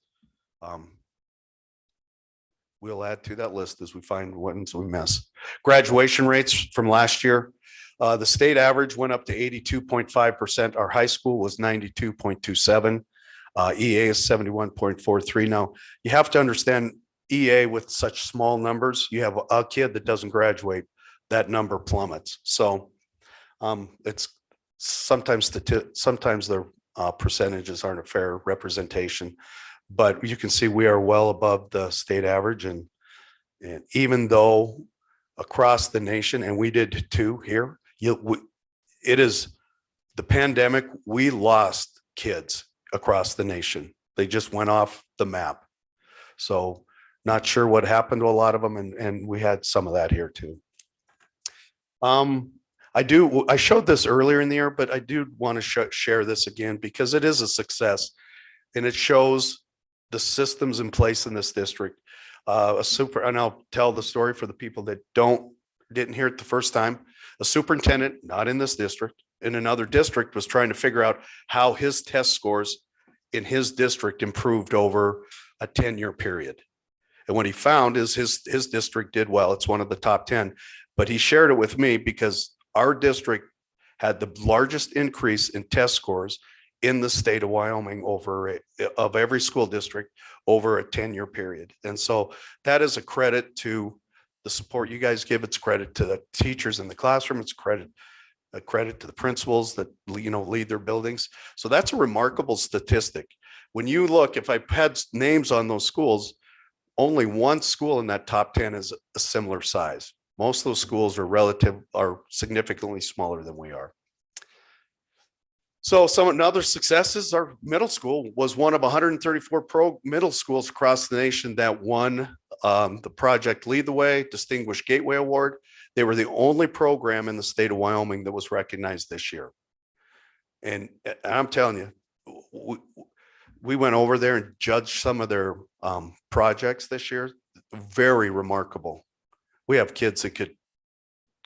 we'll add to that list as we find ones we miss. Graduation rates from last year. The state average went up to 82.5%. Our high school was 92.27. EA is 71.43. Now, you have to understand EA with such small numbers, you have a kid that doesn't graduate, that number plummets. So it's sometimes the percentages aren't a fair representation, but you can see we are well above the state average. And even though across the nation, and we did too here, it is the pandemic, we lost kids across the nation. They just went off the map. So not sure what happened to a lot of them. And we had some of that here too. I showed this earlier in the year, but I do want to share this again because it is a success and it shows the systems in place in this district. And I'll tell the story for the people that didn't hear it the first time. A superintendent, not in this district, in another district, was trying to figure out how his test scores in his district improved over a 10-year period. And what he found is his district did well. It's one of the top 10, but he shared it with me because our district had the largest increase in test scores in the state of Wyoming of every school district over a 10-year period. And so that is a credit to the support you guys give. It's credit to the teachers in the classroom. It's a credit to the principals that lead their buildings. So that's a remarkable statistic. When you look, if I had names on those schools, only one school in that top 10 is a similar size. Most of those schools are significantly smaller than we are. So some other successes, our middle school was one of 134 middle schools across the nation that won the Project Lead the Way Distinguished Gateway Award. They were the only program in the state of Wyoming that was recognized this year. And I'm telling you, we went over there and judged some of their projects this year. Very remarkable. We have kids that could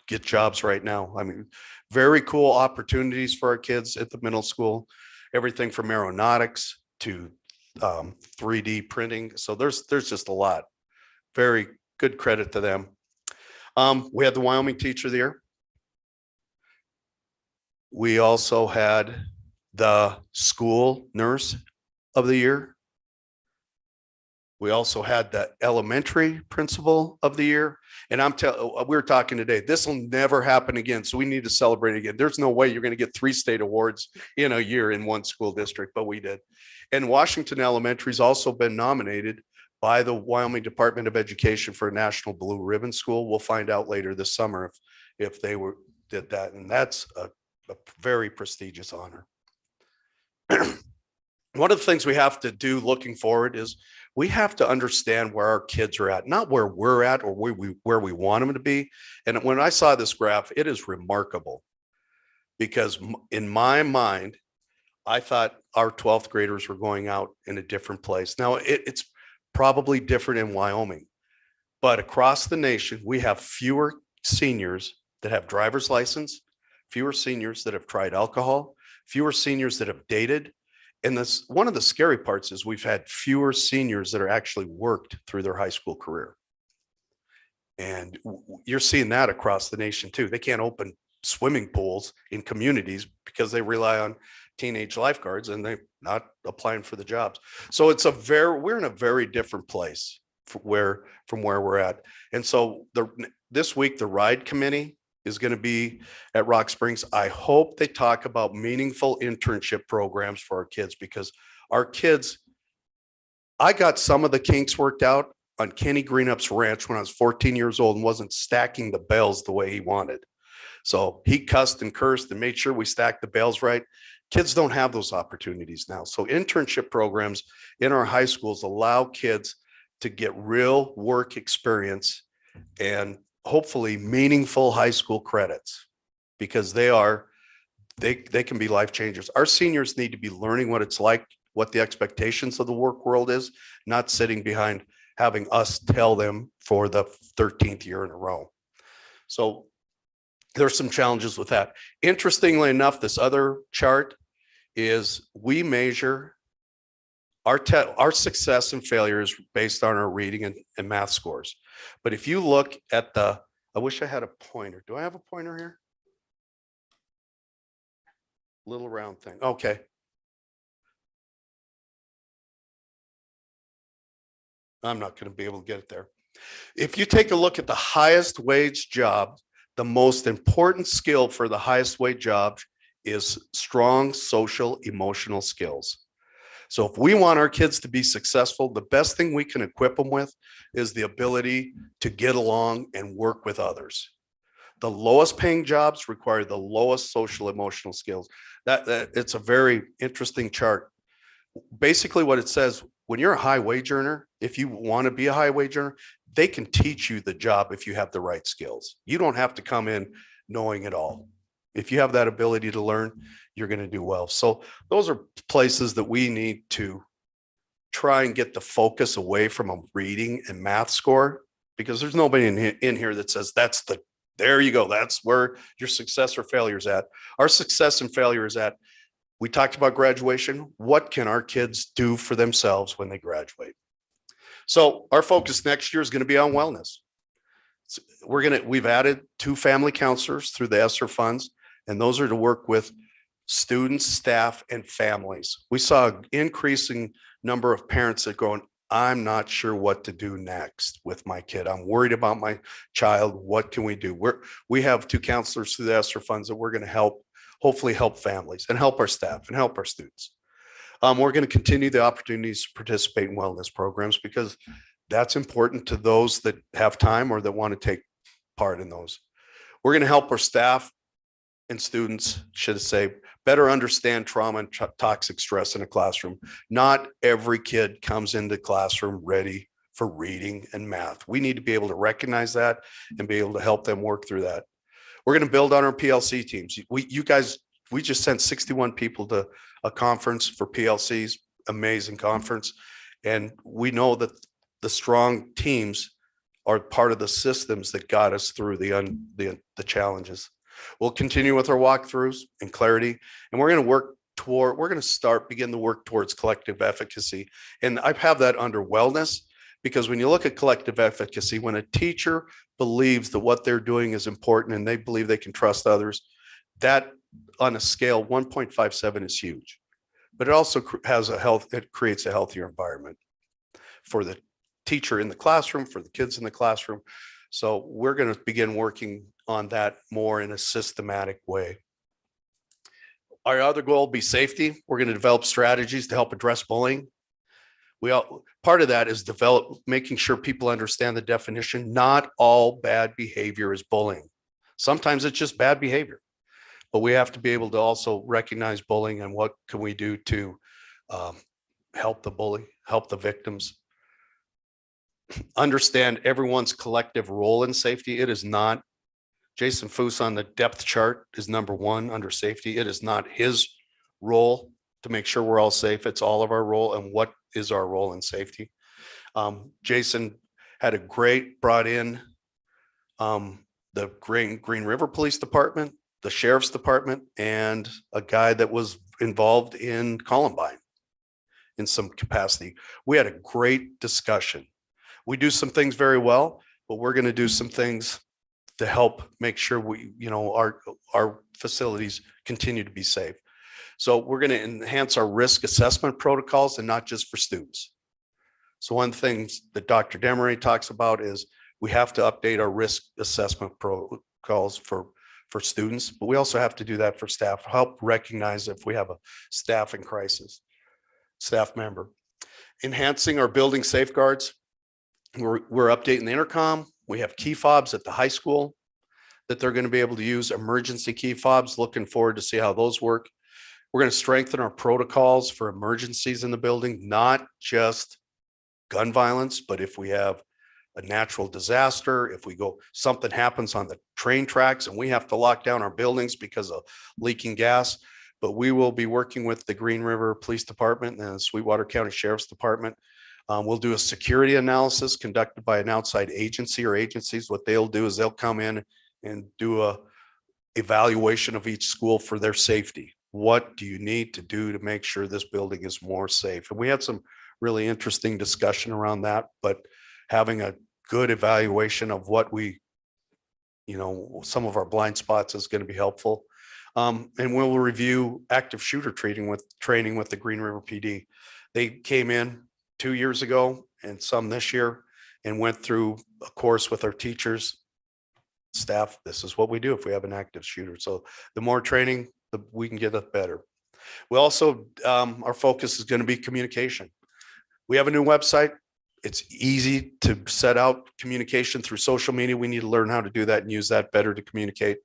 get jobs right now. I mean, very cool opportunities for our kids at the middle school. Everything from aeronautics to 3D printing. So there's just a lot. Very good credit to them. We had the Wyoming Teacher of the Year. We also had the School Nurse of the Year. We also had the Elementary Principal of the Year. And we were talking today, this will never happen again. So we need to celebrate again. There's no way you're going to get 3 state awards in a year in one school district, but we did. And Washington Elementary has also been nominated by the Wyoming Department of Education for a National Blue Ribbon School. We'll find out later this summer if they did that. And that's a very prestigious honor. One of the things we have to do looking forward is we have to understand where our kids are at, not where we're at or where we want them to be. And when I saw this graph, it is remarkable because in my mind, I thought our 12th graders were going out in a different place. Now it's probably different in Wyoming, but across the nation, we have fewer seniors that have driver's license, fewer seniors that have tried alcohol, fewer seniors that have dated. And this, one of the scary parts is we've had fewer seniors that are actually worked through their high school career. And you're seeing that across the nation too. They can't open swimming pools in communities because they rely on teenage lifeguards and they're not applying for the jobs. So we're in a very different place from where we're at. And so this week, the RIDE committee is going to be at Rock Springs. I hope they talk about meaningful internship programs for our kids, because our kids, I got some of the kinks worked out on Kenny Greenup's ranch when I was 14 years old and wasn't stacking the bales the way he wanted. So he cussed and cursed and made sure we stacked the bales right. Kids don't have those opportunities now. So internship programs in our high schools allow kids to get real work experience and hopefully meaningful high school credits, because they can be life changers. Our seniors need to be learning what it's like, what the expectations of the work world is, not sitting behind having us tell them for the 13th year in a row. So there's some challenges with that. Interestingly enough, this other chart is we measure our success and failures based on our reading and math scores. But if you look at I wish I had a pointer. Do I have a pointer here? Little round thing. Okay. I'm not going to be able to get it there. If you take a look at the highest wage job, the most important skill for the highest wage job is strong social emotional skills. So if we want our kids to be successful, the best thing we can equip them with is the ability to get along and work with others. The lowest paying jobs require the lowest social emotional skills. That it's a very interesting chart. Basically what it says, when you're a high wage earner, if you want to be a high wage earner, they can teach you the job if you have the right skills. You don't have to come in knowing it all. If you have that ability to learn, you're going to do well. So those are places that we need to try and get the focus away from a reading and math score, because there's nobody in here that says there you go. That's where your success or failure is at. Our success and failure is at, we talked about graduation. What can our kids do for themselves when they graduate? So our focus next year is going to be on wellness. We've added 2 family counselors through the ESSER funds, and those are to work with students, staff, and families. We saw an increasing number of parents that going, I'm not sure what to do next with my kid. I'm worried about my child. What can we do? We have 2 counselors through the ESSER funds that we're going to hopefully help families and help our staff and help our students. We're going to continue the opportunities to participate in wellness programs, because that's important to those that have time or that want to take part in those. We're going to help our staff and students, should I say, better understand trauma and toxic stress in a classroom. Not every kid comes into classroom ready for reading and math. We need to be able to recognize that and be able to help them work through that. We're going to build on our PLC teams. We just sent 61 people to a conference for PLCs amazing conference. And we know that the strong teams are part of the systems that got us through the challenges. We'll continue with our walkthroughs and clarity, and we're going to begin to work towards collective efficacy. And I have that under wellness, because when you look at collective efficacy, when a teacher believes that what they're doing is important and they believe they can trust others, that on a scale 1.57 is huge. But it also it creates a healthier environment for the teacher in the classroom, for the kids in the classroom. So we're going to begin working on that more in a systematic way. Our other goal will be safety. We're going to develop strategies to help address bullying. Part of that is making sure people understand the definition. Not all bad behavior is bullying. Sometimes it's just bad behavior, but we have to be able to also recognize bullying and what can we do to help the bully, help the victims. Understand everyone's collective role in safety. It is not Jason Foose on the depth chart is number one under safety. It is not his role to make sure we're all safe. It's all of our role. And what is our role in safety? Jason had brought in the Green River Police Department, the Sheriff's Department, and a guy that was involved in Columbine in some capacity. We had a great discussion. We do some things very well, but we're going to do some things to help make sure our facilities continue to be safe. So we're going to enhance our risk assessment protocols, and not just for students. So one of the things that Dr. Demery talks about is we have to update our risk assessment protocols for students, but we also have to do that for staff, help recognize if we have a staffing crisis, staff member. Enhancing our building safeguards. We're updating the intercom. We have key fobs at the high school that they're going to be able to use, emergency key fobs. Looking forward to see how those work. We're going to strengthen our protocols for emergencies in the building, not just gun violence, but if we have a natural disaster, if something happens on the train tracks and we have to lock down our buildings because of leaking gas. But we will be working with the Green River Police Department and the Sweetwater County Sheriff's Department. We'll do a security analysis conducted by an outside agency or agencies. What they'll do is they'll come in and do a evaluation of each school for their safety. What do you need to do to make sure this building is more safe? And we had some really interesting discussion around that, but having a good evaluation of what some of our blind spots is going to be helpful. And we'll review active shooter training with the Green River PD. They came in 2 years ago and some this year and went through a course with our teachers, staff. This is what we do if we have an active shooter. So the more training we can get, it better. We also, our focus is going to be communication. We have a new website. It's easy to set out communication through social media. We need to learn how to do that and use that better to communicate.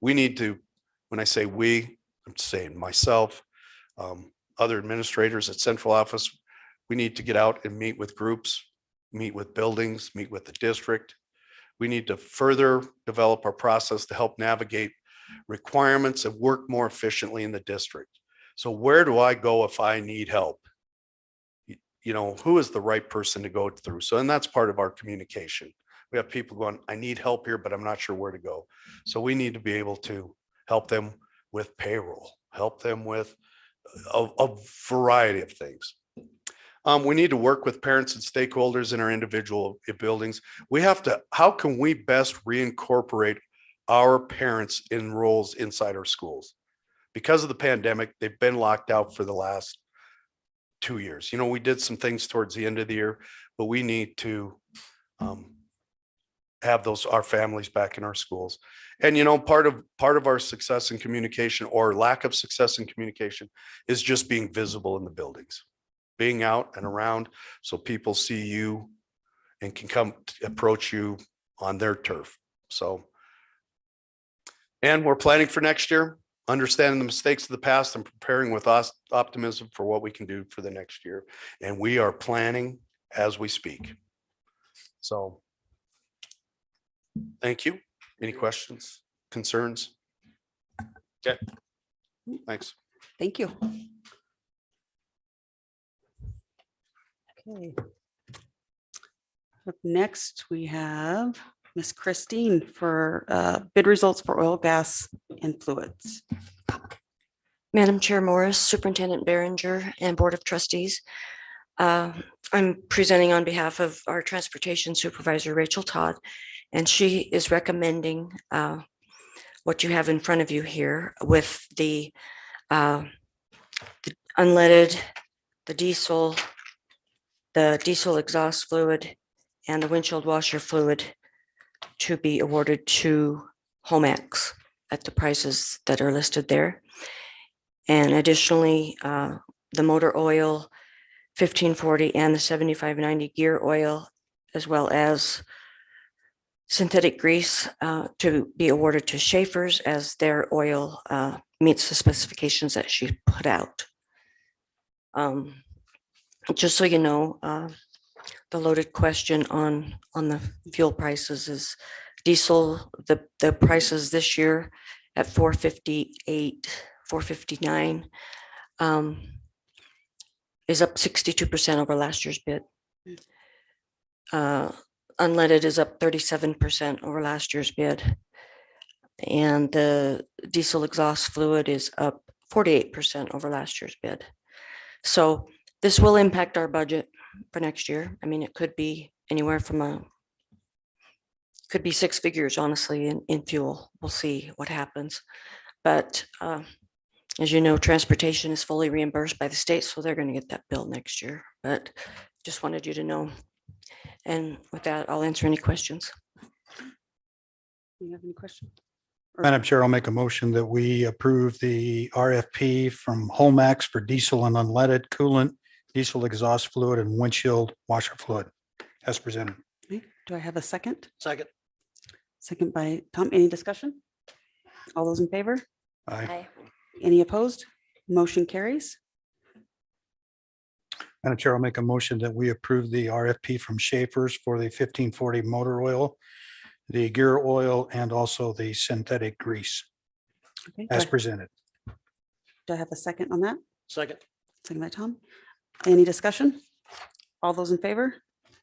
We need to, when I say we, I'm saying myself, other administrators at central office, we need to get out and meet with groups, meet with buildings, meet with the district. We need to further develop our process to help navigate requirements and work more efficiently in the district. So where do I go if I need help? Who is the right person to go through? So, and that's part of our communication. We have people going, I need help here, but I'm not sure where to go. So we need to be able to help them with payroll, help them with a variety of things. We need to work with parents and stakeholders in our individual buildings. How can we best reincorporate our parents in roles inside our schools? Because of the pandemic, they've been locked out for the last 2 years. We did some things towards the end of the year, but we need to have our families back in our schools. And part of our success in communication or lack of success in communication is just being visible in the buildings, being out and around so people see you and can come approach you on their turf. So, and we're planning for next year, understanding the mistakes of the past and preparing with optimism for what we can do for the next year. And we are planning as we speak. So thank you. Any questions, concerns? Okay, thanks. Thank you. Okay. Up next, we have Miss Christine for bid results for oil, gas, and fluids. Madam Chair Morris, Superintendent Behringer, and Board of Trustees. I'm presenting on behalf of our Transportation Supervisor, Rachel Todd, and she is recommending what you have in front of you here with the unleaded, the diesel exhaust fluid, and the windshield washer fluid to be awarded to Homex at the prices that are listed there. And additionally, the motor oil 1540 and the 7590 gear oil, as well as synthetic grease to be awarded to Schaefer's as their oil meets the specifications that she put out. Just so you know, the loaded question on the fuel prices is diesel, the prices this year at 458, 459 is up 62% over last year's bid. Unleaded is up 37% over last year's bid. And the diesel exhaust fluid is up 48% over last year's bid. So this will impact our budget for next year. I mean, it could be anywhere from could be six figures, honestly, in fuel. We'll see what happens. But as you know, transportation is fully reimbursed by the state, so they're going to get that bill next year. But just wanted you to know. And with that, I'll answer any questions. Do you have any questions? Madam Chair, I'll make a motion that we approve the RFP from Homex for diesel and unleaded coolant, diesel exhaust fluid, and windshield washer fluid as presented. Okay. Do I have a second? Second. Second by Tom. Any discussion? All those in favor? Aye. Any opposed? Motion carries. Madam Chair, I'll make a motion that we approve the RFP from Schaefer's for the 1540 motor oil, the gear oil, and also the synthetic grease Okay. as presented. Do I have a second on that? Second. Second by Tom. Any discussion? All those in favor?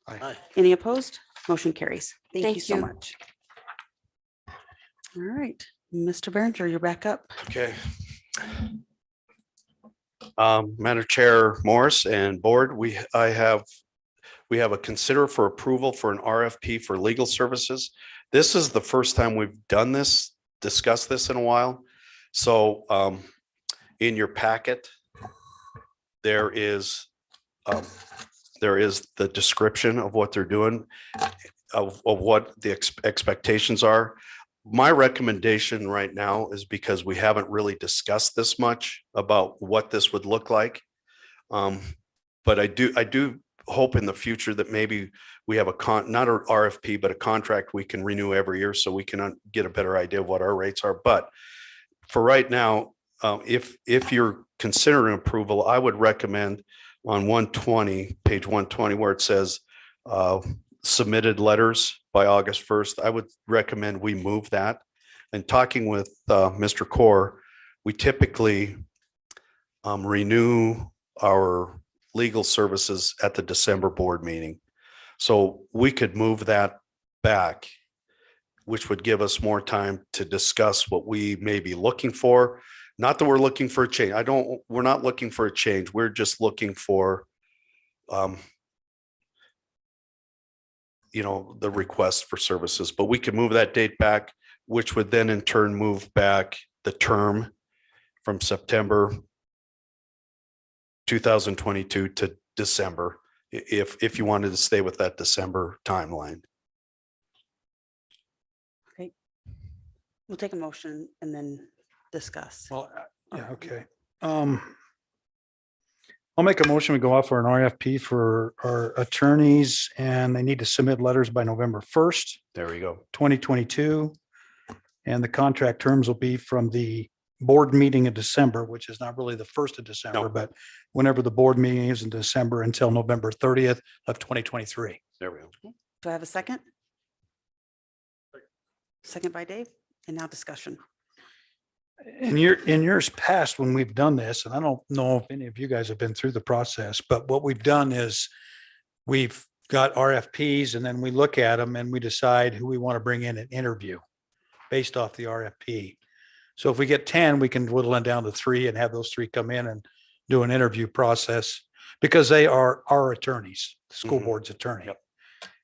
Aye. Any opposed? Motion carries. Thank you Thank so you. much. All right, Mr. Behringer, you're back up. Okay. Madam Chair Morris and Board, we have a consider for approval for an RFP for legal services. This is the first time we've done this, discussed this in a while. So in your packet, there is the description of what they're doing, of what the expectations are. My recommendation right now is, because we haven't really discussed this much about what this would look like. But I do hope in the future that maybe we have not an RFP, but a contract we can renew every year, so we can get a better idea of what our rates are. But for right now, if you're considering approval, I would recommend on 120, page 120, where it says submitted letters by August 1st, I would recommend we move that. And talking with Mr. Core, we typically renew our legal services at the December board meeting. So we could move that back, which would give us more time to discuss what we may be looking for. Not that we're looking for a change. We're not looking for a change. We're just looking for the request for services, but we could move that date back, which would then in turn move back the term from September 2022 to December, if you wanted to stay with that December timeline. Okay. We'll take a motion and then discuss. Well, yeah, okay. I'll make a motion. We go out for an RFP for our attorneys, and they need to submit letters by November 1st, There we go. 2022. And the contract terms will be from the board meeting in December, which is not really the 1st of December, but whenever the board meeting is in December until November 30th of 2023. There we go. Do I have a second? Second by Dave, and now discussion. In years past, when we've done this, and I don't know if any of you guys have been through the process, but what we've done is we've got RFPs and then we look at them and we decide who we want to bring in an interview based off the RFP. So if we get 10, we can whittle it down to 3 and have those 3 come in and do an interview process because they are our attorneys, the school board's attorney.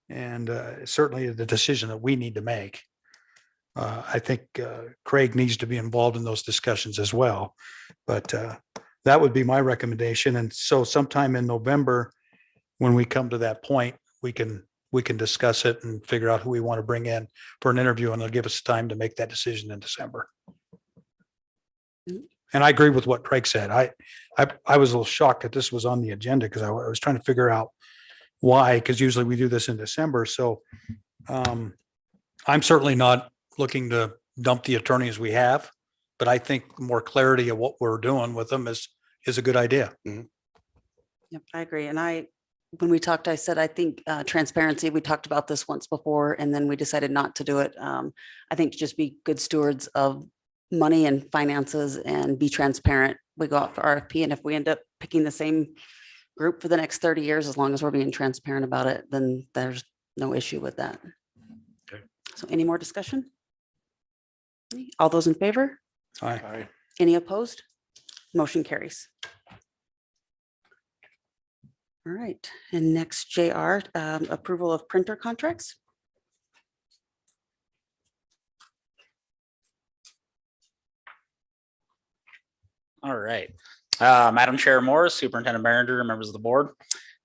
And certainly the decision that we need to make. I think Craig needs to be involved in those discussions as well. But that would be my recommendation. And so sometime in November, when we come to that point, we can discuss it and figure out who we want to bring in for an interview, and it'll give us time to make that decision in December. And I agree with what Craig said. I was a little shocked that this was on the agenda because I was trying to figure out why, because usually we do this in December. So I'm certainly not looking to dump the attorneys we have, but I think more clarity of what we're doing with them is a good idea. Yep, I agree. And when we talked, I said, I think transparency, we talked about this once before, and then we decided not to do it. I think just be good stewards of money and finances and be transparent. We go out for RFP, and if we end up picking the same group for the next 30 years, as long as we're being transparent about it, then there's no issue with that. Okay. So any more discussion? All those in favor? Aye. Any opposed? Motion carries. All right, and next, JR, approval of printer contracts. All right. Madam Chair Morris, Superintendent Behringer, members of the board.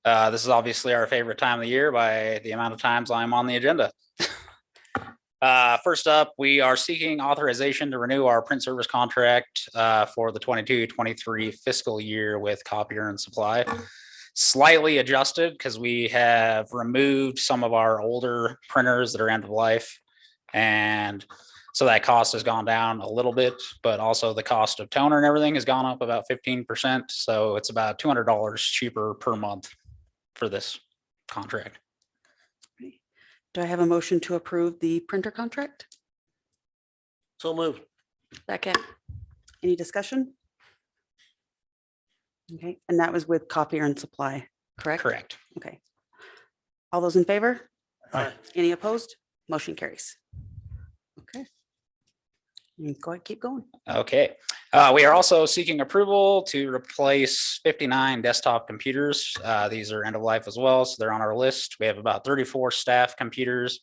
This is obviously our favorite time of the year by the amount of times I'm on the agenda. First up, we are seeking authorization to renew our print service contract for the 22-23 fiscal year with Copier and Supply. Slightly adjusted because we have removed some of our older printers that are end of life. And so that cost has gone down a little bit, but also the cost of toner and everything has gone up about 15%. So it's about $200 cheaper per month for this contract. Do I have a motion to approve the printer contract? So moved. Second. Any discussion? Okay, and that was with Copier and Supply, correct? Correct. Okay. All those in favor? Aye. Any opposed? Motion carries. Okay. Go ahead, keep going. Okay. We are also seeking approval to replace 59 desktop computers. These are end of life as well, so they're on our list. We have about 34 staff computers,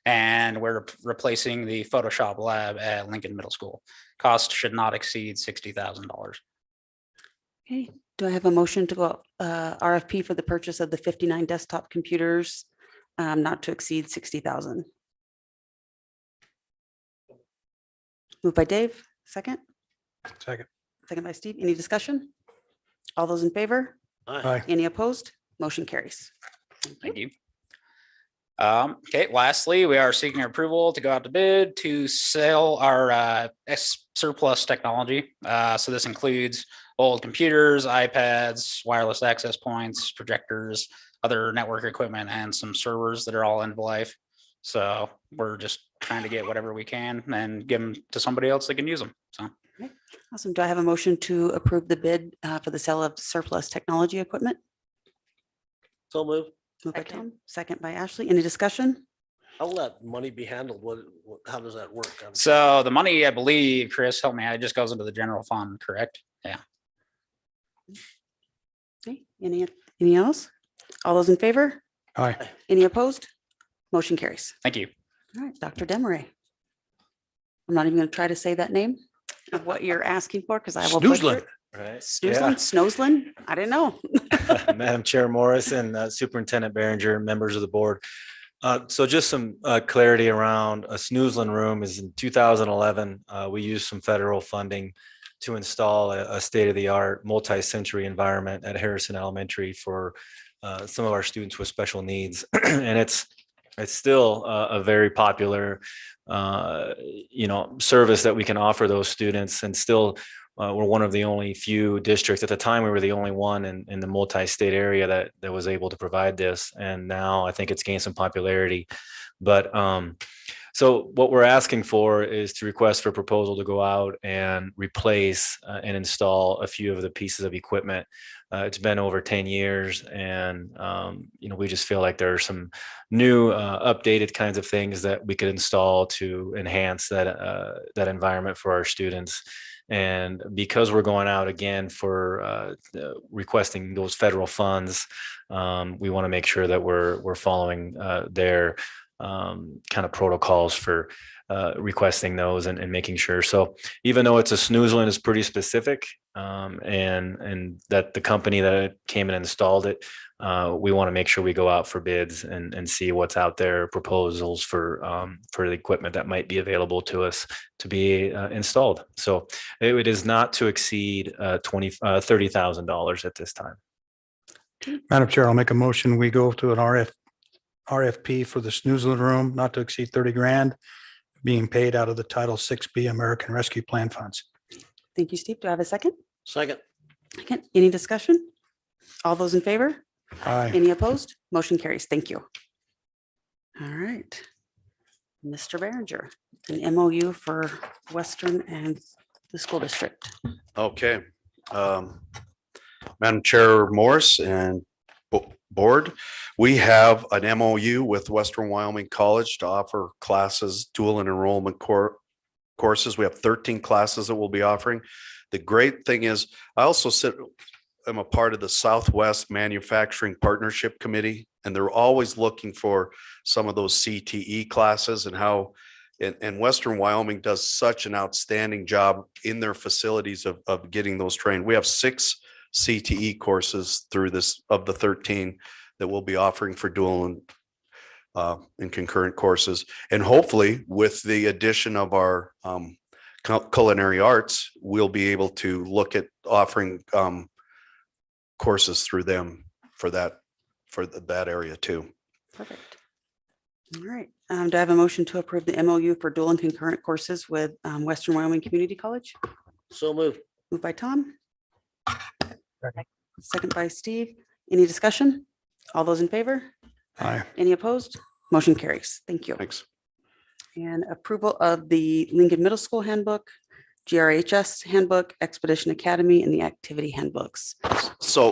and we're replacing the Photoshop lab at Lincoln Middle School. Cost should not exceed $60,000. Okay, do I have a motion to go RFP for the purchase of the 59 desktop computers, not to exceed 60,000? Moved by Dave, second. Second. Second by Steve. Any discussion? All those in favor? Aye. Any opposed? Motion carries. Thank you. Okay, lastly, we are seeking approval to go out to bid to sell our surplus technology. So this includes old computers, iPads, wireless access points, projectors, other network equipment, and some servers that are all end of life. So we're just trying to get whatever we can and give them to somebody else that can use them. So. Okay, awesome. Do I have a motion to approve the bid for the sale of surplus technology equipment? So moved. Moved by Tom, second by Ashley. Any discussion? How will that money be handled? How does that work? So the money, I believe, Chris, help me, it just goes into the general fund, correct? Yeah. Okay, any else? All those in favor? Aye. Any opposed? Motion carries. Thank you. All right, Dr. Demeray. I'm not even going to try to say that name of what you're asking for because I will. Snoozlin. Right. Snoozlin, Snoozlin? I didn't know. Madam Chair Morris and Superintendent Behringer, members of the board. So just some clarity around a Snoozlin room is in 2011. We used some federal funding to install a state-of-the-art multi-sensory environment at Harrison Elementary for some of our students with special needs. And it's still a very popular, service that we can offer those students, and still we're one of the only few districts. At the time, we were the only one in the multi-state area that was able to provide this. And now I think it's gained some popularity. But So what we're asking for is to request for proposal to go out and replace and install a few of the pieces of equipment. It's been over 10 years and, we just feel like there are some new updated kinds of things that we could install to enhance that environment for our students. And because we're going out again for requesting those federal funds, we want to make sure that we're following their kind of protocols for requesting those and making sure. So even though it's a snoozling is pretty specific, and that the company that came and installed it, we want to make sure we go out for bids and see what's out there, proposals for the equipment that might be available to us to be installed. So it is not to exceed $30,000 at this time. Madam Chair, I'll make a motion. We go to an RFP for the snoozling room, not to exceed 30 grand, being paid out of the Title 6B American Rescue Plan funds. Thank you, Steve. Do I have a second? Second. Second. Any discussion? All those in favor? Aye. Any opposed? Motion carries. Thank you. All right. Mr. Behringer, an MOU for Western and the school district. Okay. Madam Chair Morris and board, we have an MOU with Western Wyoming College to offer classes, dual and enrollment courses. We have 13 classes that we'll be offering. The great thing is I also I'm a part of the Southwest Manufacturing Partnership Committee, and they're always looking for some of those CTE classes and how, and Western Wyoming does such an outstanding job in their facilities of getting those trained. We have 6 CTE courses through this of the 13 that we'll be offering for dual and concurrent courses. And hopefully with the addition of our culinary arts, we'll be able to look at offering courses through them for that area too. Perfect. All right. Do I have a motion to approve the MOU for dual and concurrent courses with Western Wyoming Community College? So moved. Moved by Tom. Second by Steve. Any discussion? All those in favor? Aye. Any opposed? Motion carries. Thank you. Thanks. And approval of the Lincoln Middle School Handbook, GRHS Handbook, Expedition Academy, and the Activity Handbooks. So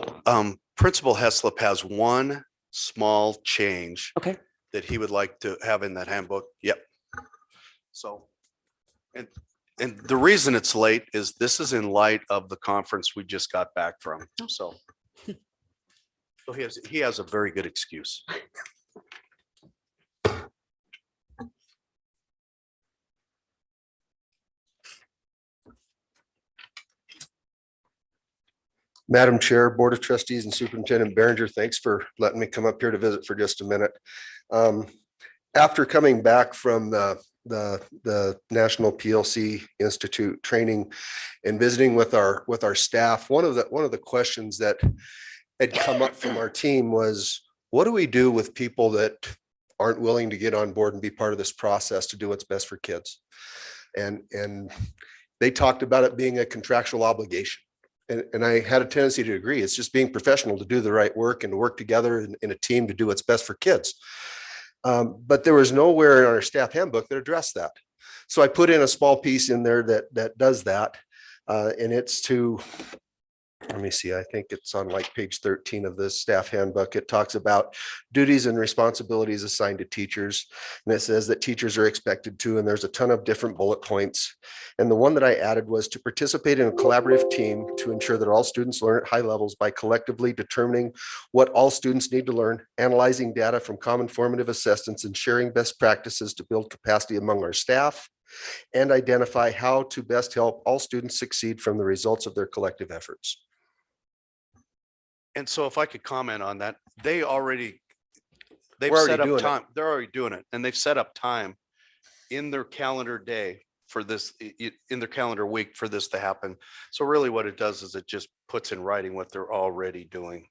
Principal Heslop has one small change. Okay. That he would like to have in that handbook. Yep. So, and the reason it's late is this is in light of the conference we just got back from. So he has a very good excuse. Madam Chair, Board of Trustees, and Superintendent Behringer, thanks for letting me come up here to visit for just a minute. After coming back from the National PLC Institute training and visiting with our staff, one of the questions that had come up from our team was, what do we do with people that aren't willing to get on board and be part of this process to do what's best for kids? And they talked about it being a contractual obligation. And I had a tendency to agree. It's just being professional to do the right work and to work together in a team to do what's best for kids. But there was nowhere in our staff handbook that addressed that. So I put in a small piece in there that does that. And it's to, let me see, I think it's on like page 13 of the staff handbook. It talks about duties and responsibilities assigned to teachers. And it says that teachers are expected to, and there's a ton of different bullet points. And the one that I added was to participate in a collaborative team to ensure that all students learn at high levels by collectively determining what all students need to learn, analyzing data from common formative assessments, and sharing best practices to build capacity among our staff, and identify how to best help all students succeed from the results of their collective efforts. And so if I could comment on that, they've We're already set up doing it. time. They're already doing it. And they've set up time in their calendar day for this, in their calendar week for this to happen. So really what it does is it just puts in writing what they're already doing.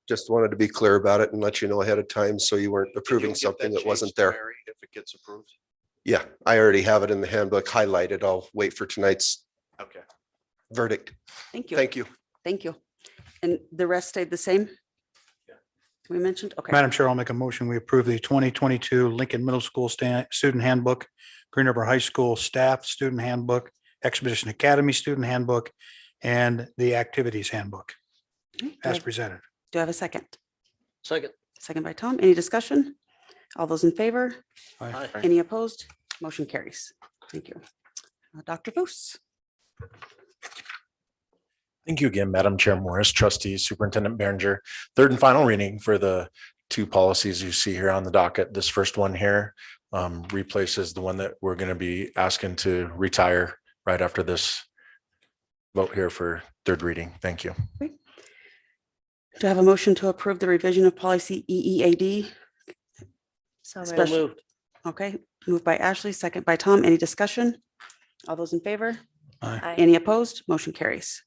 Just wanted to be clear about it and let you know ahead of time so you weren't approving You'll get something that wasn't changed to there. Mary if it gets approved. Yeah, I already have it in the handbook highlighted. I'll wait for tonight's Okay. verdict. Thank you. Thank you. Thank you. And the rest stayed the same? We mentioned, okay. Madam Chair, I'll make a motion. We approve the 2022 Lincoln Middle School Student Handbook, Green River High School Staff Student Handbook, Expedition Academy Student Handbook, and the Activities Handbook as presented. Do I have a second? Second. Second by Tom. Any discussion? All those in favor? Aye. Any opposed? Motion carries. Thank you. Dr. Foos. Thank you again, Madam Chair Morris, trustees, Superintendent Behringer. Third and final reading for the two policies you see here on the docket. This first one here replaces the one that we're going to be asking to retire right after this vote here for third reading. Thank you. Do I have a motion to approve the revision of policy EEAD? So Special- moved. Okay, moved by Ashley, second by Tom. Any discussion? All those in favor? Aye. Any opposed? Motion carries.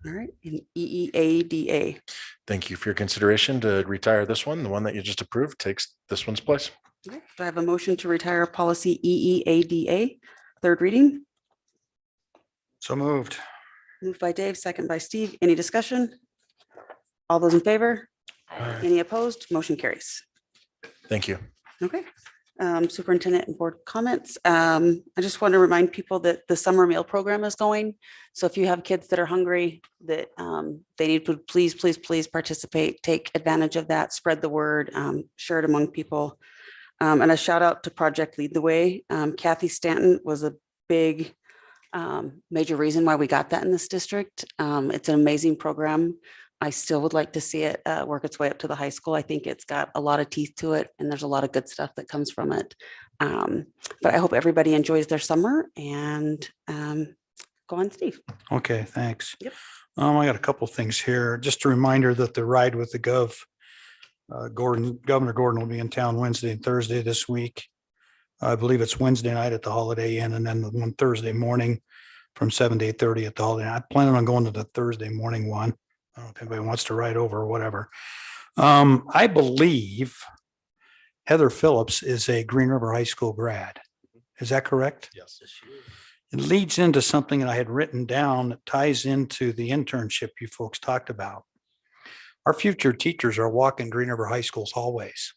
All right, in EEADA. Thank you for your consideration to retire this one. The one that you just approved takes this one's place. Okay, do I have a motion to retire policy EEADA, third reading? So moved. Moved by Dave, second by Steve. Any discussion? All those in favor? Aye. Any opposed? Motion carries. Thank you. Okay. Superintendent and board comments. I just want to remind people that the summer meal program is going. So if you have kids that are hungry, that they need food, please, please, please participate, take advantage of that, spread the word, share it among people. And a shout out to Project Lead the Way. Kathy Stanton was a big major reason why we got that in this district. It's an amazing program. I still would like to see it work its way up to the high school. I think it's got a lot of teeth to it and there's a lot of good stuff that comes from it. But I hope everybody enjoys their summer and go on, Steve. Okay, thanks. Yep. I got a couple things here. Just a reminder that the Ride with the Gov, Governor Gordon will be in town Wednesday and Thursday this week. I believe it's Wednesday night at the Holiday Inn and then the one Thursday morning from 7 to 8:30 at the Holiday Inn. I plan on going to the Thursday morning one. I don't know if anybody wants to ride over or whatever. I believe Heather Phillips is a Green River High School grad. Is that correct? Yes. It leads into something that I had written down that ties into the internship you folks talked about. Our future teachers are walking Green River High School's hallways.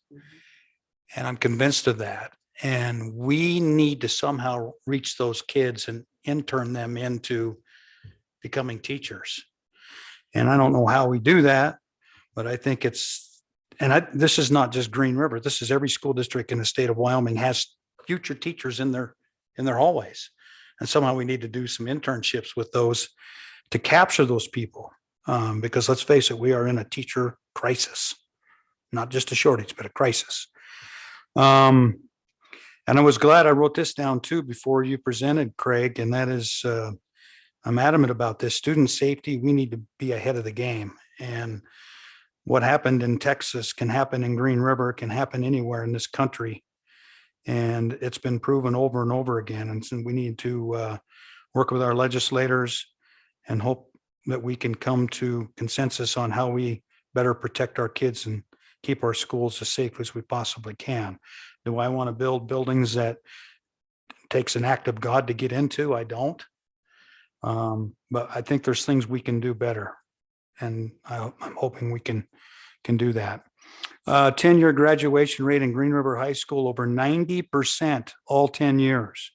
And I'm convinced of that. And we need to somehow reach those kids and intern them into becoming teachers. And I don't know how we do that, but I think it's, and this is not just Green River. This is every school district in the state of Wyoming has future teachers in their hallways. And somehow we need to do some internships with those to capture those people. Because let's face it, we are in a teacher crisis, not just a shortage, but a crisis. And I was glad I wrote this down too before you presented, Craig, and that is, I'm adamant about this. Student safety, we need to be ahead of the game. And what happened in Texas can happen in Green River, can happen anywhere in this country. And it's been proven over and over again. And so we need to work with our legislators and hope that we can come to consensus on how we better protect our kids and keep our schools as safe as we possibly can. Do I want to build buildings that takes an act of God to get into? I don't. But I think there's things we can do better. And I'm hoping we can do that. 10-year graduation rate in Green River High School, over 90%, all 10 years.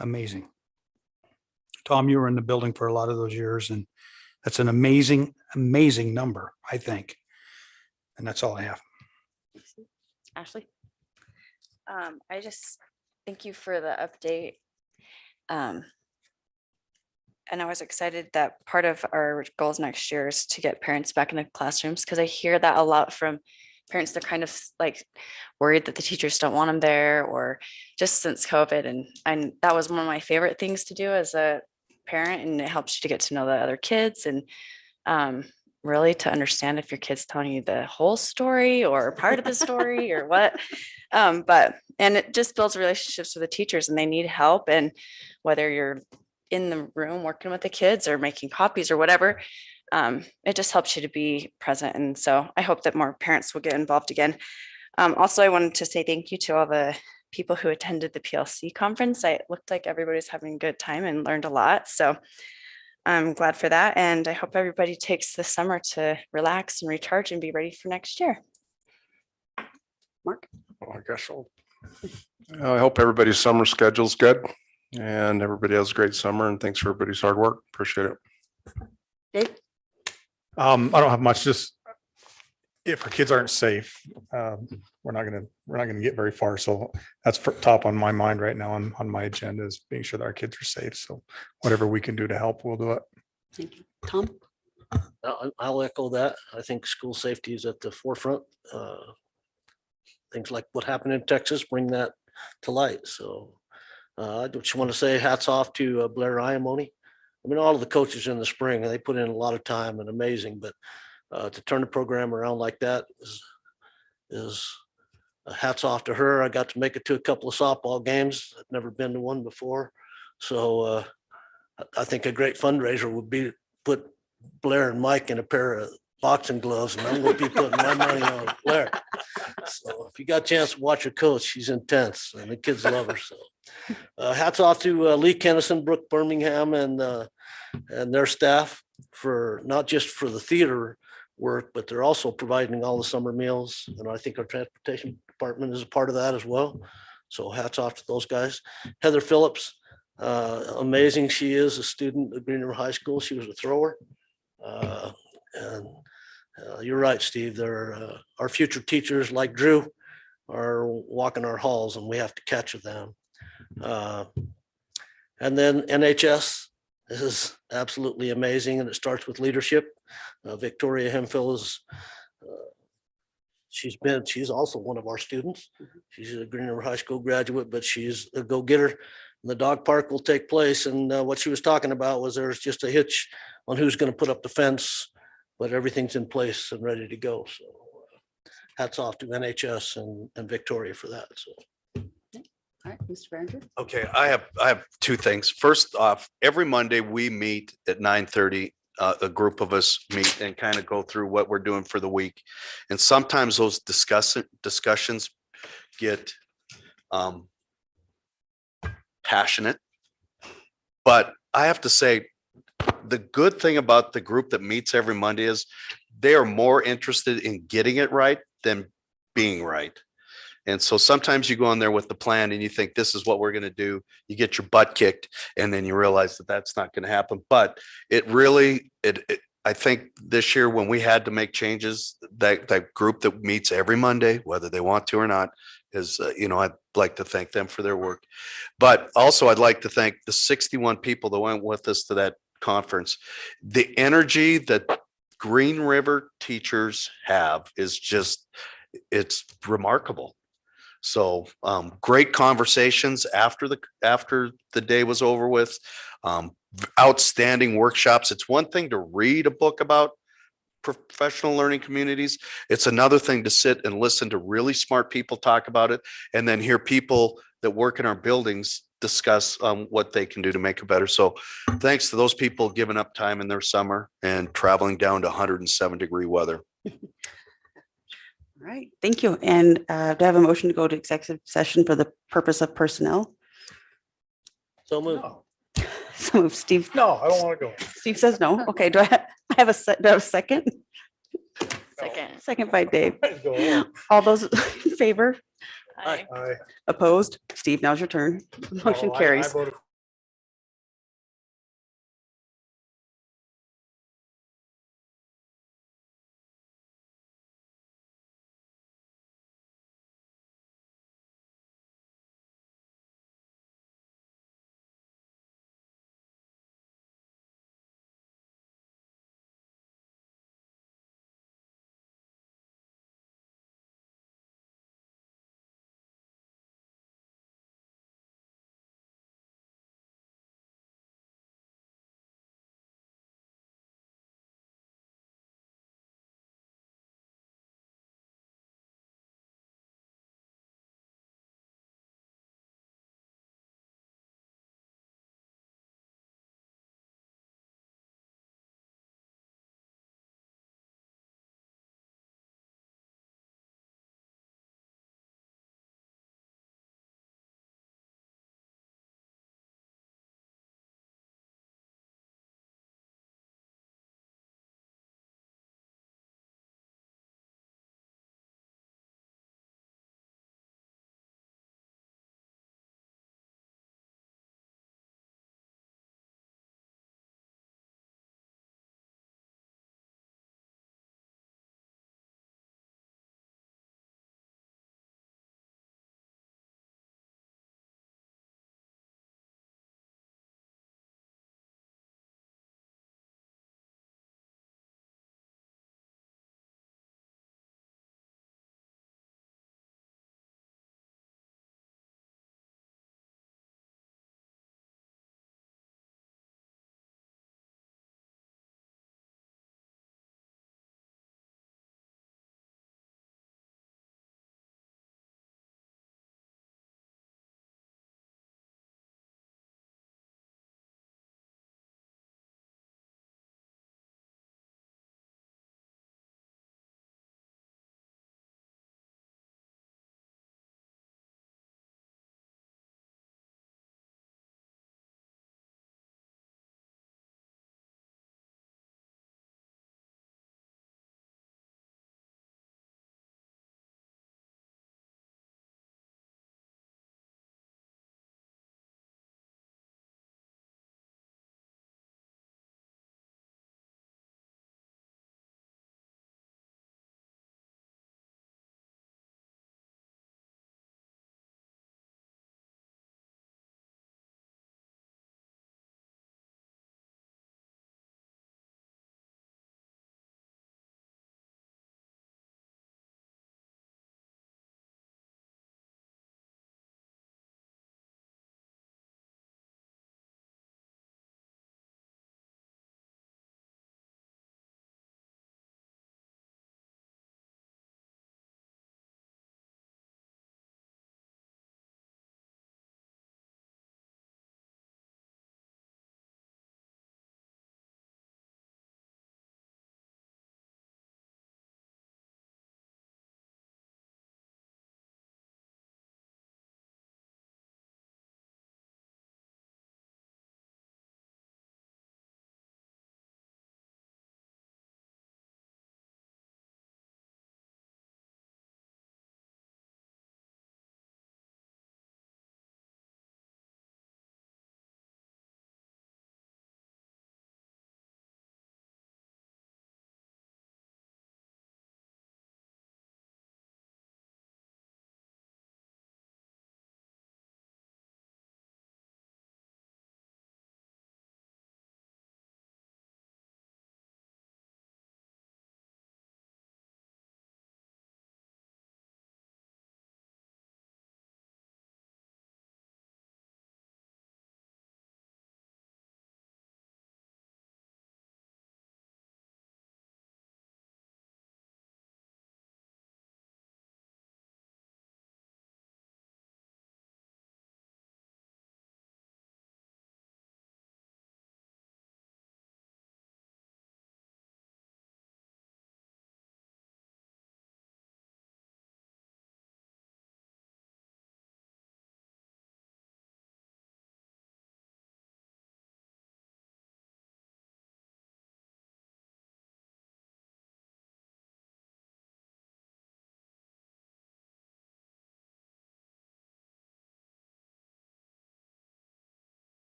Amazing. Tom, you were in the building for a lot of those years, and that's an amazing, amazing number, I think. And that's all I have. Ashley? I just thank you for the update. And I was excited that part of our goals next year is to get parents back in the classrooms, because I hear that a lot from parents. They're kind of like worried that the teachers don't want them there, or just since COVID. And that was one of my favorite things to do as a parent, and it helps you to get to know the other kids and really to understand if your kid's telling you the whole story or part of the story or what. And it just builds relationships with the teachers, and they need help. And whether you're in the room working with the kids or making copies or whatever, it just helps you to be present. And so I hope that more parents will get involved again. Also, I wanted to say thank you to all the people who attended the PLC conference. It looked like everybody's having a good time and learned a lot. So I'm glad for that. And I hope everybody takes the summer to relax and recharge and be ready for next year. Mark? Oh, I guess so. I hope everybody's summer schedule's good and everybody has a great summer, and thanks for everybody's hard work. Appreciate it. Dave? I don't have much, just if our kids aren't safe, we're not gonna get very far. So that's top on my mind right now on my agenda is being sure that our kids are safe. So whatever we can do to help, we'll do it. Thank you. Tom? I'll echo that. I think school safety is at the forefront. Things like what happened in Texas bring that to light. So I just want to say hats off to Blair Iamoni. I mean, all of the coaches in the spring, they put in a lot of time and amazing, but to turn the program around like that is hats off to her. I got to make it to a couple of softball games. I've never been to one before. So I think a great fundraiser would be put Blair and Mike in a pair of boxing gloves, and I'm going to be putting my money on Blair. So if you got a chance to watch her coach, she's intense and the kids love her. So hats off to Lee Kennison, Brooke Birmingham, and their staff for not just for the theater work, but they're also providing all the summer meals. And I think our transportation department is a part of that as well. So hats off to those guys. Heather Phillips, amazing. She is a student at Green River High School. She was a thrower. And you're right, Steve. They're our future teachers like Drew are walking our halls, and we have to catch them. And then NHS is absolutely amazing, and it starts with leadership. Victoria Hemphill is she's also one of our students. She's a Green River High School graduate, but she's a go-getter. And the dog park will take place, and what she was talking about was there's just a hitch on who's going to put up the fence, but everything's in place and ready to go. So hats off to NHS and Victoria for that. So. All right, Mr. Behringer. Okay, I have two things. First off, every Monday we meet at 9:30. A group of us meet and kind of go through what we're doing for the week. And sometimes those discussions get passionate. But I have to say, the good thing about the group that meets every Monday is they are more interested in getting it right than being right. And so sometimes you go in there with the plan and you think this is what we're going to do. You get your butt kicked and then you realize that that's not going to happen. But it really, I think this year when we had to make changes, that group that meets every Monday, whether they want to or not, is, I'd like to thank them for their work. But also I'd like to thank the 61 people that went with us to that conference. The energy that Green River teachers have is just, it's remarkable. So great conversations after the day was over with, outstanding workshops. It's one thing to read a book about professional learning communities. It's another thing to sit and listen to really smart people talk about it, and then hear people that work in our buildings discuss what they can do to make it better. So thanks to those people giving up time in their summer and traveling down to 107-degree weather. All right, thank you. And do I have a motion to go to executive session for the purpose of personnel? So moved. So moved, Steve. No, I don't want to go. Steve says no. Okay, do I have a second? Second. Second by Dave. Go on. All those in favor? Aye. Opposed? Steve, now's your turn. Motion I carries. voted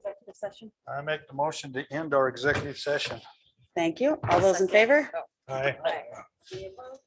executive session? I make the motion to end our executive session. Thank you. All those in favor? Aye. Any opposed?